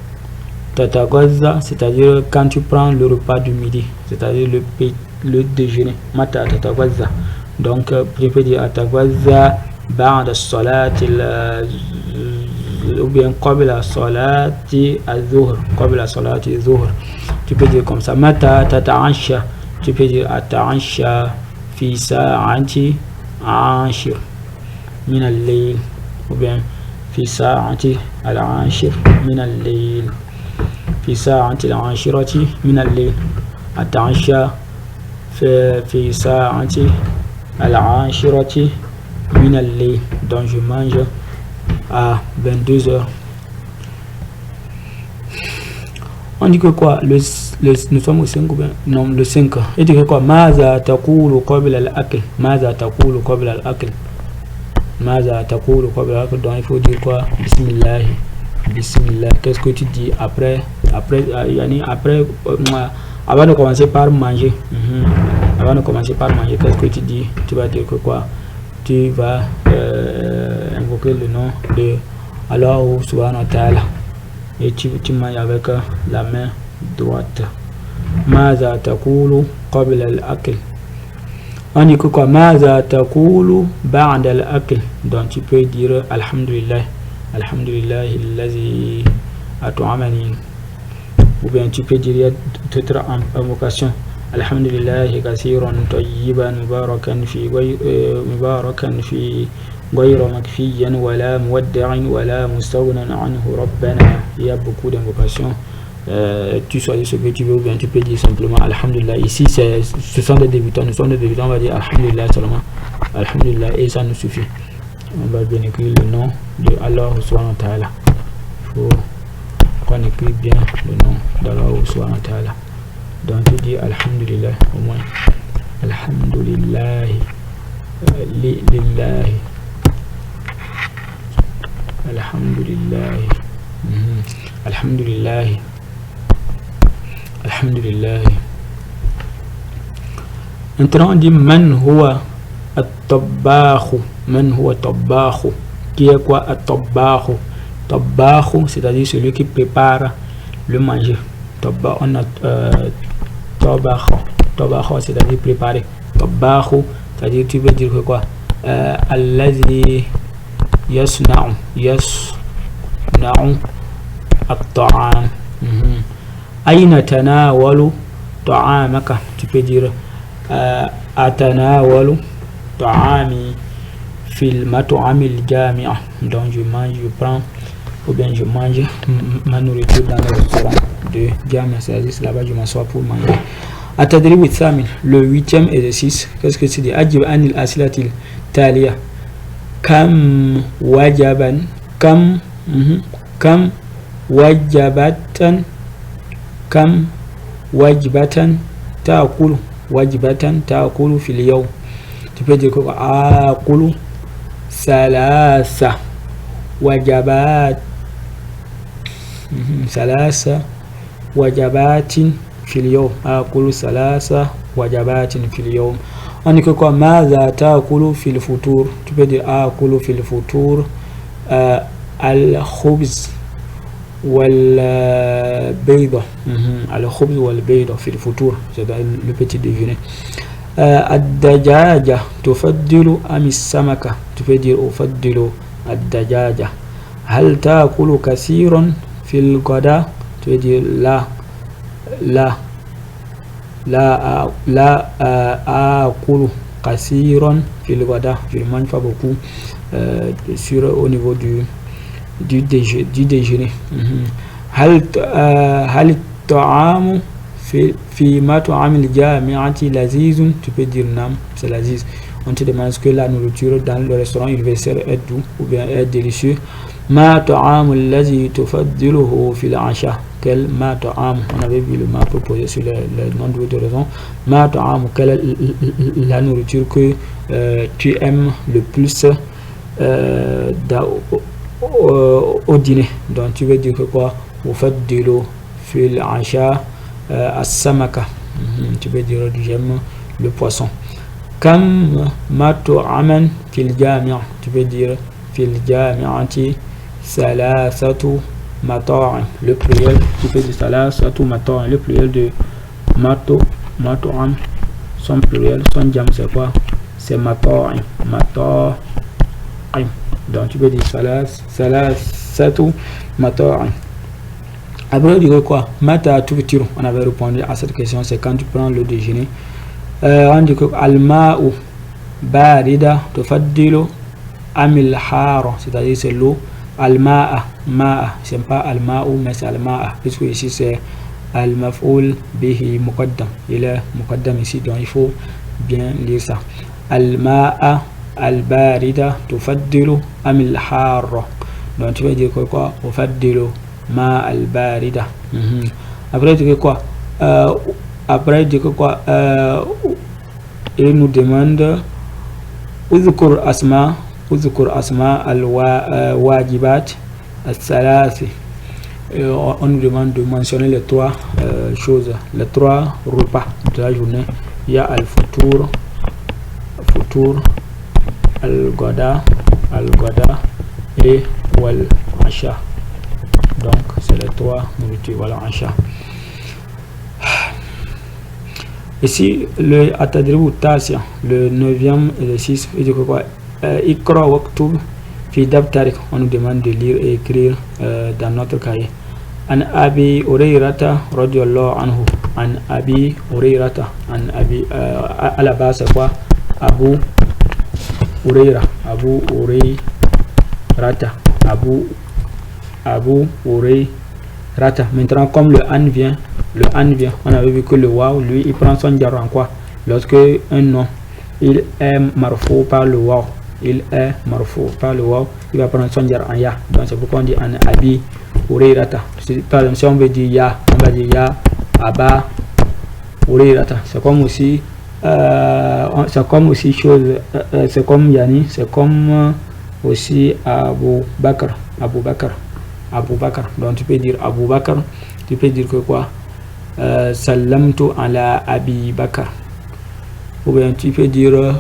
Tatagazza, c'est-à-dire quand tu prends le repas du midi, c'est-à-dire le déjeuner. Mata tatagazza. Donc, je peux dire atagazza ba'da salatil ou bien qabla salati az-zuhr. Qabla salati az-zuhr. Tu peux dire comme ça. Mata tata'asha. Tu peux dire ata'asha fi sa'ati ashir min al-layl ou bien fi sa'ati al-ashir min al-layl. في ساعة العاشرة من الليل أتعشى في ساعة العاشرة من الليل. Donc je mange à 22h. On dit que quoi? Nous sommes au 5 ou bien? Non, le 5. Il dit que quoi? ماذا تقول قبل الأكل. ماذا تقول قبل الأكل. ماذا تقول قبل الأكل. Donc il faut dire quoi? Bismillah. Bismillah. Qu'est-ce que tu dis après avant de commencer par manger? Avant de commencer par manger, qu'est-ce que tu dis? Tu vas dire que quoi? Tu vas invoquer le nom de Allah subhanahu wa ta'ala et tu manges avec la main droite. Maza taqulu qabla al-akl. On dit que quoi? Maza taqulu ba'da al-akl. Donc tu peux dire alhamdulillah. Alhamdulillah allazi at'amani. Ou bien tu peux dire toute invocation. Alhamdulillah kasiran tayyiban mubarakan fi ghayra makfiyan wala muwadda'in wala mustaghnan anhu rabbana. Il y a beaucoup d'invocations. Tu choisis ce que tu veux, ou bien tu peux dire simplement alhamdulillah. Ici ce sont des débutants, nous sommes des débutants, on va dire alhamdulillah seulement. Alhamdulillah et ça nous suffit. On va bien écrire le nom de Allah subhanahu wa ta'ala. Il faut qu'on écrit bien le nom d'Allah subhanahu wa ta'ala. Donc tu dis alhamdulillah au moins. Alhamdulillah lillahi. Alhamdulillah. Alhamdulillah. Alhamdulillah. Maintenant on dit man huwa at-tabbakhu. Man huwa tabbakhu. Qui est quoi at-tabbakhu? Tabbakhu, c'est-à-dire celui qui prépare le manger. On a tabakhu, c'est-à-dire préparer. Tabbakhu, c'est-à-dire tu veux dire que quoi? Allazi yasna'u at-ta'am. Aina tanawalu ta'amaka. Tu peux dire atanawalu ta'ami fil mat'amil jami'a. Donc je mange, je prends ou bien je mange ma nourriture dans le restaurant de Jamia, c'est-à-dire là-bas je m'assois pour manger. Atadrib al-thamin, le 8e exercice. Qu'est-ce que c'est dit? Ajib anil asilatil taliya. Kam wajabatan ta'kulu wajibatan ta'kulu fil yawm. Tu peux dire quoi? Aqulu salasa wajabat. Salasa wajabatin fil yawm. Aqulu salasa wajabatin fil yawm. On dit que quoi? Maza ta'kulu fil futur. Tu peux dire aqulu fil futur al-khubz wal bayda. Al-khubz wal bayda fil futur, c'est le petit déjeuner. Ad-dajaja tufaddilu am as-samaka. Tu peux dire ufaddilu ad-dajaja. Hal ta'kulu kasiran fil ghada. Tu peux dire la akulu kasiran fil ghada. Je ne mange pas beaucoup au niveau du déjeuner. Hal ta'amu fi mat'amil jami'ati lazizun. Tu peux dire nam, c'est laziz. On te demande ce que la nourriture dans le restaurant universitaire est doux ou bien est délicieux. Ma ta'amu allazi tufaddiluhu fil 'asha. Quel ma ta'amu? On avait vu le ma proposé sur le nom de raison. Ma ta'amu, quelle est la nourriture que tu aimes le plus au dîner. Donc tu veux dire que quoi? Vous faites de l'eau fil asha as-samaka. Tu veux dire j'aime le poisson. Kam mat'aman fil jami'a. Tu veux dire fil jami'ati salasatu mata'am. Le pluriel, tu peux dire salasatu mata'am. Le pluriel de mat'am, son pluriel, son jam c'est quoi? C'est mata'am. Donc tu peux dire salasatu mata'am. Après on dirait quoi? Mata tuftiru. On avait répondu à cette question, c'est quand tu prends le déjeuner. On dit que al-ma'u barida tufaddilu amil haro, c'est-à-dire c'est l'eau. Al-ma'a, c'est pas al-ma'u mais c'est al-ma'a, puisque ici c'est al-maf'ul bihi muqaddam. Il est muqaddam ici, donc il faut bien lire ça. Al-ma'a al-barida tufaddilu amil haro. Donc tu vas dire quoi? Tufaddilu ma al-barida. Après tu dis quoi? Après tu dis quoi? Il nous demande uzkur asma al-wajibat al-thalath. On nous demande de mentionner les trois choses, les trois repas de la journée. Il y a al-futur, al-ghada et wal-asha. Donc c'est les trois nourritures. Voilà, asha. Ici le atadribu tasya, le 9e exercice, il dit quoi? Ikra waktub fi dabtarik. On nous demande de lire et écrire dans notre cahier. An abi hurayrata radiyallahu anhu. An abi hurayrata. An abi à la base c'est quoi? Abu Hurayra. Abu Hurayrata. Maintenant comme le an vient, on avait vu que le waw, lui, il prend son jar en quoi? Lorsque un nom, il est marfou par le waw, il va prendre son jar en ya. Donc c'est pourquoi on dit an abi hurayrata. Par exemple, si on veut dire ya, on va dire ya aba hurayrata. C'est comme aussi chose, c'est comme yani, c'est comme aussi Abu Bakr. Donc tu peux dire Abu Bakr, tu peux dire que quoi? Salamtu ala Abi Bakr. Ou bien tu peux dire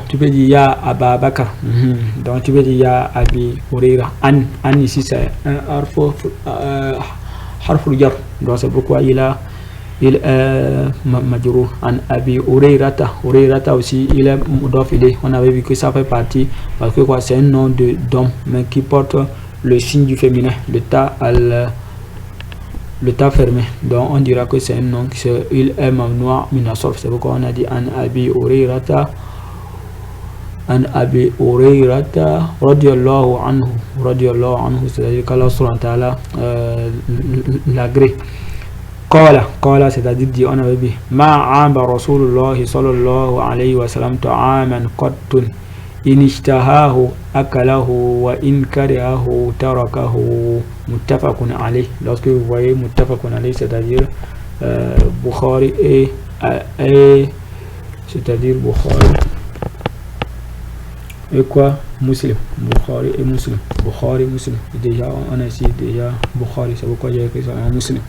tu peux dire ya Aba Bakr. Donc tu peux dire ya Abi Hurayra. An ici c'est un harful jar. Donc c'est pourquoi il est majrur. An Abi Hurayrata aussi il est mudaf ilayh. On avait vu que ça fait partie parce que quoi, c'est un nom d'homme mais qui porte le signe du féminin, le ta fermé. Donc on dira que c'est un nom qui il est mamnoua min as-sarf. C'est pourquoi on a dit an Abi Hurayrata radiyallahu anhu, c'est-à-dire qu'Allah subhanahu wa ta'ala l'agrée. Qala, c'est-à-dire dit, on avait dit ma'aba rasulullah sallallahu alayhi wa sallam ta'aman qattun in ishtahahu akalahu wa in karihahu tarakahu, muttafaqun alayh. Lorsque vous voyez muttafaqun alayh, c'est-à-dire Bukhari et c'est-à-dire Bukhari et quoi? Muslim. Bukhari et Muslim. Déjà on a ici déjà Bukhari, c'est pourquoi j'ai écrit ça en Muslim.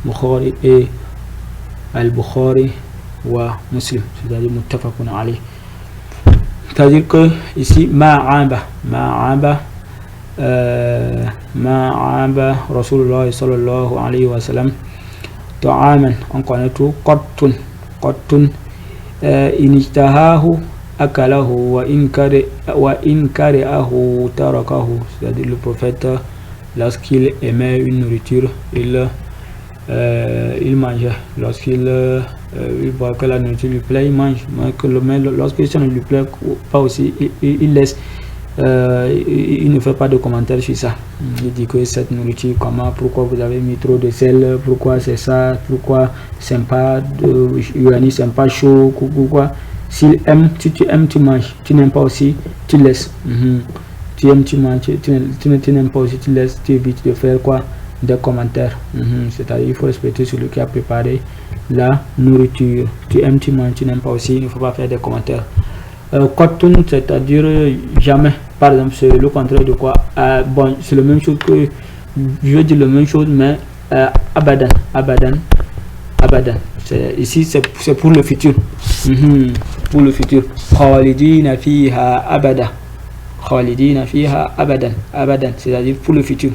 Bukhari et al-Bukhari wa Muslim, c'est-à-dire muttafaqun alayh. C'est-à-dire que ici ma'aba Rasulullah sallallahu alayhi wa sallam ta'aman, on connaît tout. Qattun inijtahahu akalahu wa in karihahu tarakahu, c'est-à-dire le prophète lorsqu'il aimait une nourriture il mangeait. Lorsqu'il voit que la nourriture lui plaît, il mange. Mais lorsque ça ne lui plaît pas aussi, il laisse. Il ne fait pas de commentaires sur ça. Il dit que cette nourriture, comment, pourquoi vous avez mis trop de sel, pourquoi c'est ça, pourquoi c'est pas c'est pas chaud, pourquoi. Si tu aimes, tu manges. Tu n'aimes pas aussi, tu laisses. Tu aimes, tu manges. Tu n'aimes pas aussi, tu laisses. Tu évites de faire quoi? Des commentaires. C'est-à-dire il faut respecter celui qui a préparé la nourriture. Tu aimes, tu manges, tu n'aimes pas aussi, il ne faut pas faire des commentaires. Qatun, c'est-à-dire jamais. Par exemple, c'est le contraire de quoi? Bon, c'est la même chose que je dis la même chose, mais abadan, abadan, abadan. Ici, c'est pour le futur. Pour le futur. Khalidina fiha abada. Khalidina fiha abadan, abadan. C'est-à-dire pour le futur.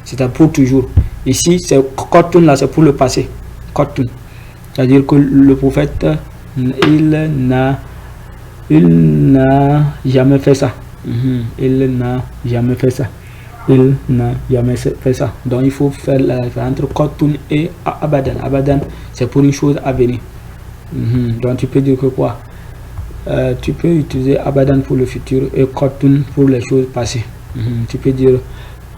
C'est-à-dire pour toujours. Ici, c'est Qatun, là, c'est pour le passé. Qatun. C'est-à-dire que le prophète, il n'a jamais fait ça. Il n'a jamais fait ça. Il n'a jamais fait ça. Donc il faut faire la différence entre Qatun et abadan. Abadan, c'est pour une chose à venir. Donc tu peux dire que quoi? Tu peux utiliser abadan pour le futur et Qatun pour les choses passées. Tu peux dire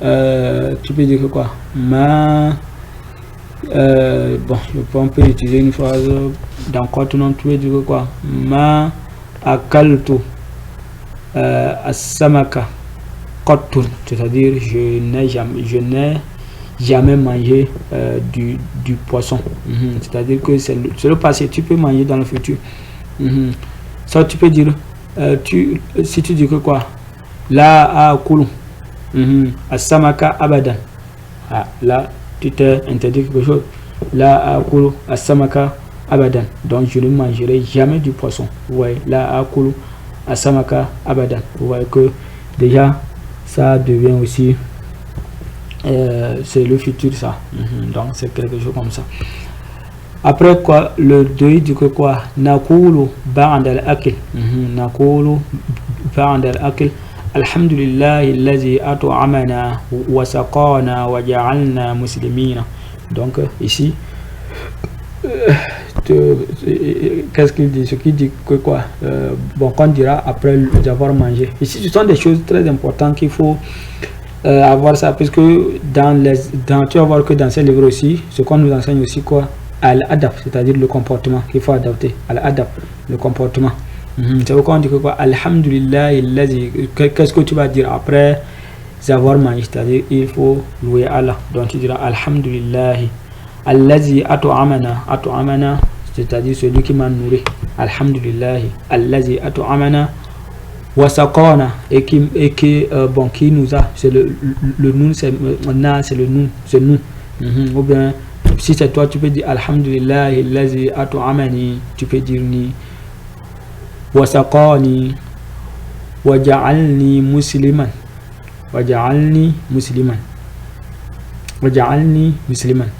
que quoi? Bon, on peut utiliser une phrase dans Qatun, tu peux dire que quoi? Ma akaltu as-samaka qatun, c'est-à-dire je n'ai jamais mangé du poisson. C'est-à-dire que c'est le passé. Tu peux manger dans le futur. Ça, tu peux dire si tu dis que quoi? La akulu as-samaka abadan. Là tu t'es interdit quelque chose. La akulu as-samaka abadan. Donc je ne mangerai jamais du poisson. Ouais, la akulu as-samaka abadan. Vous voyez que déjà ça devient aussi c'est le futur, ça. Donc c'est quelque chose comme ça. Après quoi, le 2 dit que quoi? Nakulu ba'da al-akl. Nakulu ba'da al-akl. Alhamdulillahi allazi at'amana wa saqana wa ja'alna muslimina. Donc ici qu'est-ce qu'il dit? Ce qui dit que quoi? Bon, qu'on dira après avoir mangé. Ici ce sont des choses très importantes qu'il faut avoir ça, parce que tu vas voir que dans ces livres aussi, ce qu'on nous enseigne aussi quoi? Al-adab, c'est-à-dire le comportement qu'il faut adapter. Al-adab, le comportement. C'est pourquoi on dit que quoi? Alhamdulillah, qu'est-ce que tu vas dire après avoir mangé? C'est-à-dire il faut louer Allah. Donc tu diras Alhamdulillah allazi at'amana, c'est-à-dire celui qui m'a nourri. Alhamdulillah allazi at'amana wa saqana, et qui nous a, c'est le nun, c'est le nun, c'est nous. Ou bien si c'est toi, tu peux dire Alhamdulillah allazi at'amani, tu peux dire ni wa saqani wa ja'alni musliman, wa ja'alni musliman,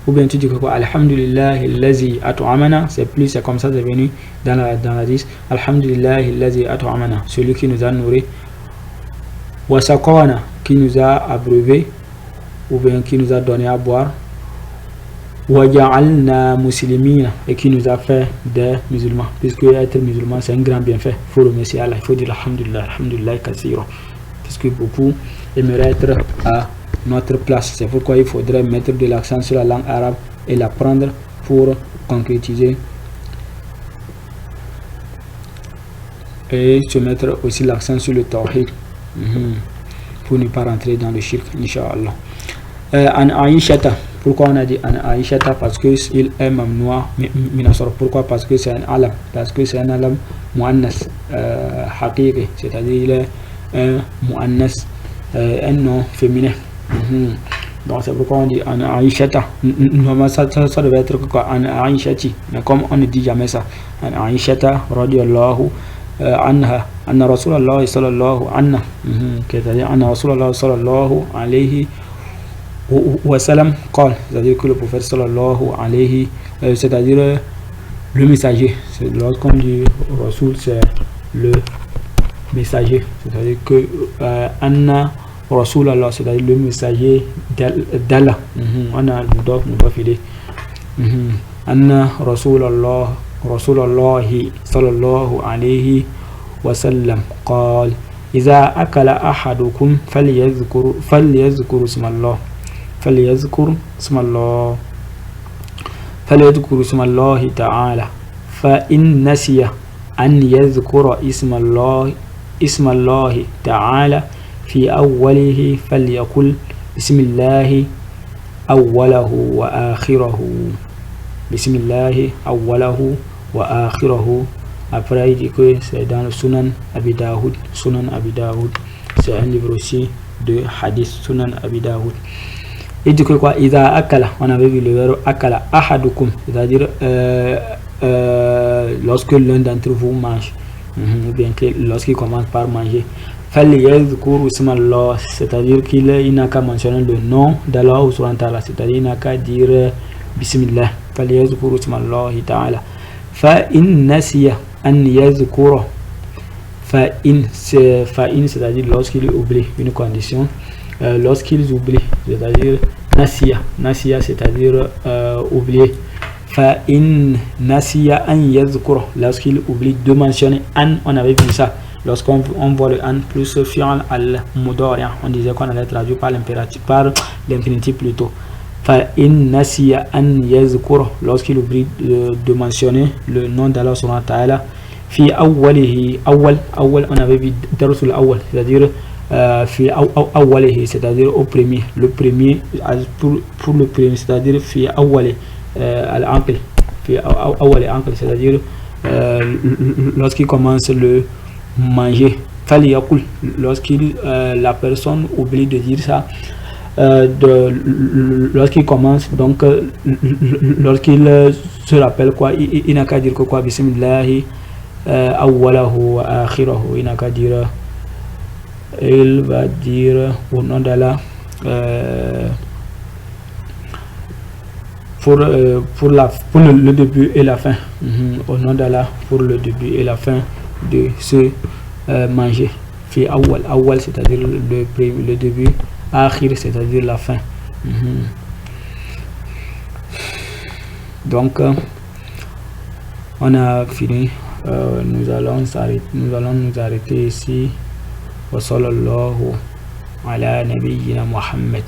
ou bien tu dis quoi? Alhamdulillah allazi at'amana, c'est comme ça, c'est venu dans la 10. Alhamdulillah allazi at'amana, celui qui nous a nourri. Wa saqana, qui nous a abreuvé, ou bien qui nous a donné à boire. Wa ja'alna muslimina, et qui nous a fait des musulmans, puisque être musulman c'est un grand bienfait. Il faut remercier Allah, il faut dire alhamdulillah kathira, puisque beaucoup aimeraient être à notre place. C'est pourquoi il faudrait mettre de l'accent sur la langue arabe et l'apprendre pour concrétiser, et se mettre aussi l'accent sur le tawhid, pour ne pas rentrer dans le shirk, Inch'Allah. An Aïshata, pourquoi on a dit An Aïshata? Parce que il est mamnoua minasor. Pourquoi? Parce que c'est un alam, parce que c'est un alam muannas haqiqi, c'est-à-dire il est un muannas, un nom féminin. Donc c'est pourquoi on dit An Aïshata. Normalement ça devait être quoi? An Aïshati, mais comme on ne dit jamais ça. An Aïshata radiyallahu anha anna Rasulallah sallallahu anha, c'est-à-dire anna Rasulallah sallallahu alayhi wa sallam qala, c'est-à-dire que le prophète sallallahu alayhi, c'est-à-dire le messager. Lorsqu'on dit Rasul, c'est le messager, c'est-à-dire que anna Rasulallah, c'est-à-dire le messager d'Allah. On a le mudaf ilayh. Anna Rasulallah sallallahu alayhi wa sallam qala إذا أكل أحدكم فليذكر اسم الله تعالى، فإن نسي أن يذكر اسم الله تعالى في أوله فليقل بسم الله أوله وآخره، بسم الله أوله وآخره، Après, il dit que c'est dans le Sunan Abi Daoud. Sunan Abi Daoud, c'est un livre aussi de hadith. Sunan Abi Daoud. Il dit que quoi? Iza akala, on avait vu le verbe akala, ahadukum, c'est-à-dire lorsque l'un d'entre vous mange, ou bien que lorsqu'il commence par manger. C'est-à-dire qu'il n'a qu'à mentionner le nom d'Allah ou c'est-à-dire il n'a qu'à dire Bismillah. فإن نسي أن يذكره فإن c'est-à-dire lorsqu'il oublie une condition, lorsqu'ils oublient, c'est-à-dire nasiya c'est-à-dire oublier. فإن نسي أن يذكره, lorsqu'il oublie de mentionner an, on avait vu ça lorsqu'on voit le an plus fi'al al-mudari', on disait qu'on allait traduire par l'impératif, par l'infinitif plutôt. فإن نسي أن يذكره, lorsqu'il oublie de mentionner le nom d'Allah subhanahu wa ta'ala. في أوله, أول on avait vu درس الأول, c'est-à-dire في أوله, c'est-à-dire au premier, le premier pour le premier, c'est-à-dire في أول العقل, في أول العقل, c'est-à-dire lorsqu'il commence le manger. فليقل, lorsqu'il la personne oublie de dire ça, lorsqu'il commence, donc lorsqu'il se rappelle quoi, il n'a qu'à dire que quoi, bismillahi awwalahu wa akhirahu, il n'a qu'à dire, il va dire au nom d'Allah pour le début et la fin, au nom d'Allah pour le début et la fin de ce manger. Fi awwal, c'est-à-dire le début, akhir, c'est-à-dire la fin. Donc on a fini, nous allons nous arrêter ici. Wa sallallahu ala nabiyyina Muhammad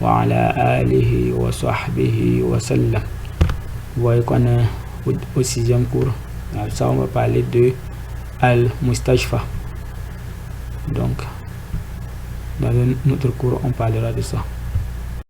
wa ala alihi wa sahbihi wa sallam. Vous voyez qu'on est au 6e cours. Ça, on va parler de Al-Mustashfa. Donc dans notre cours on parlera de ça.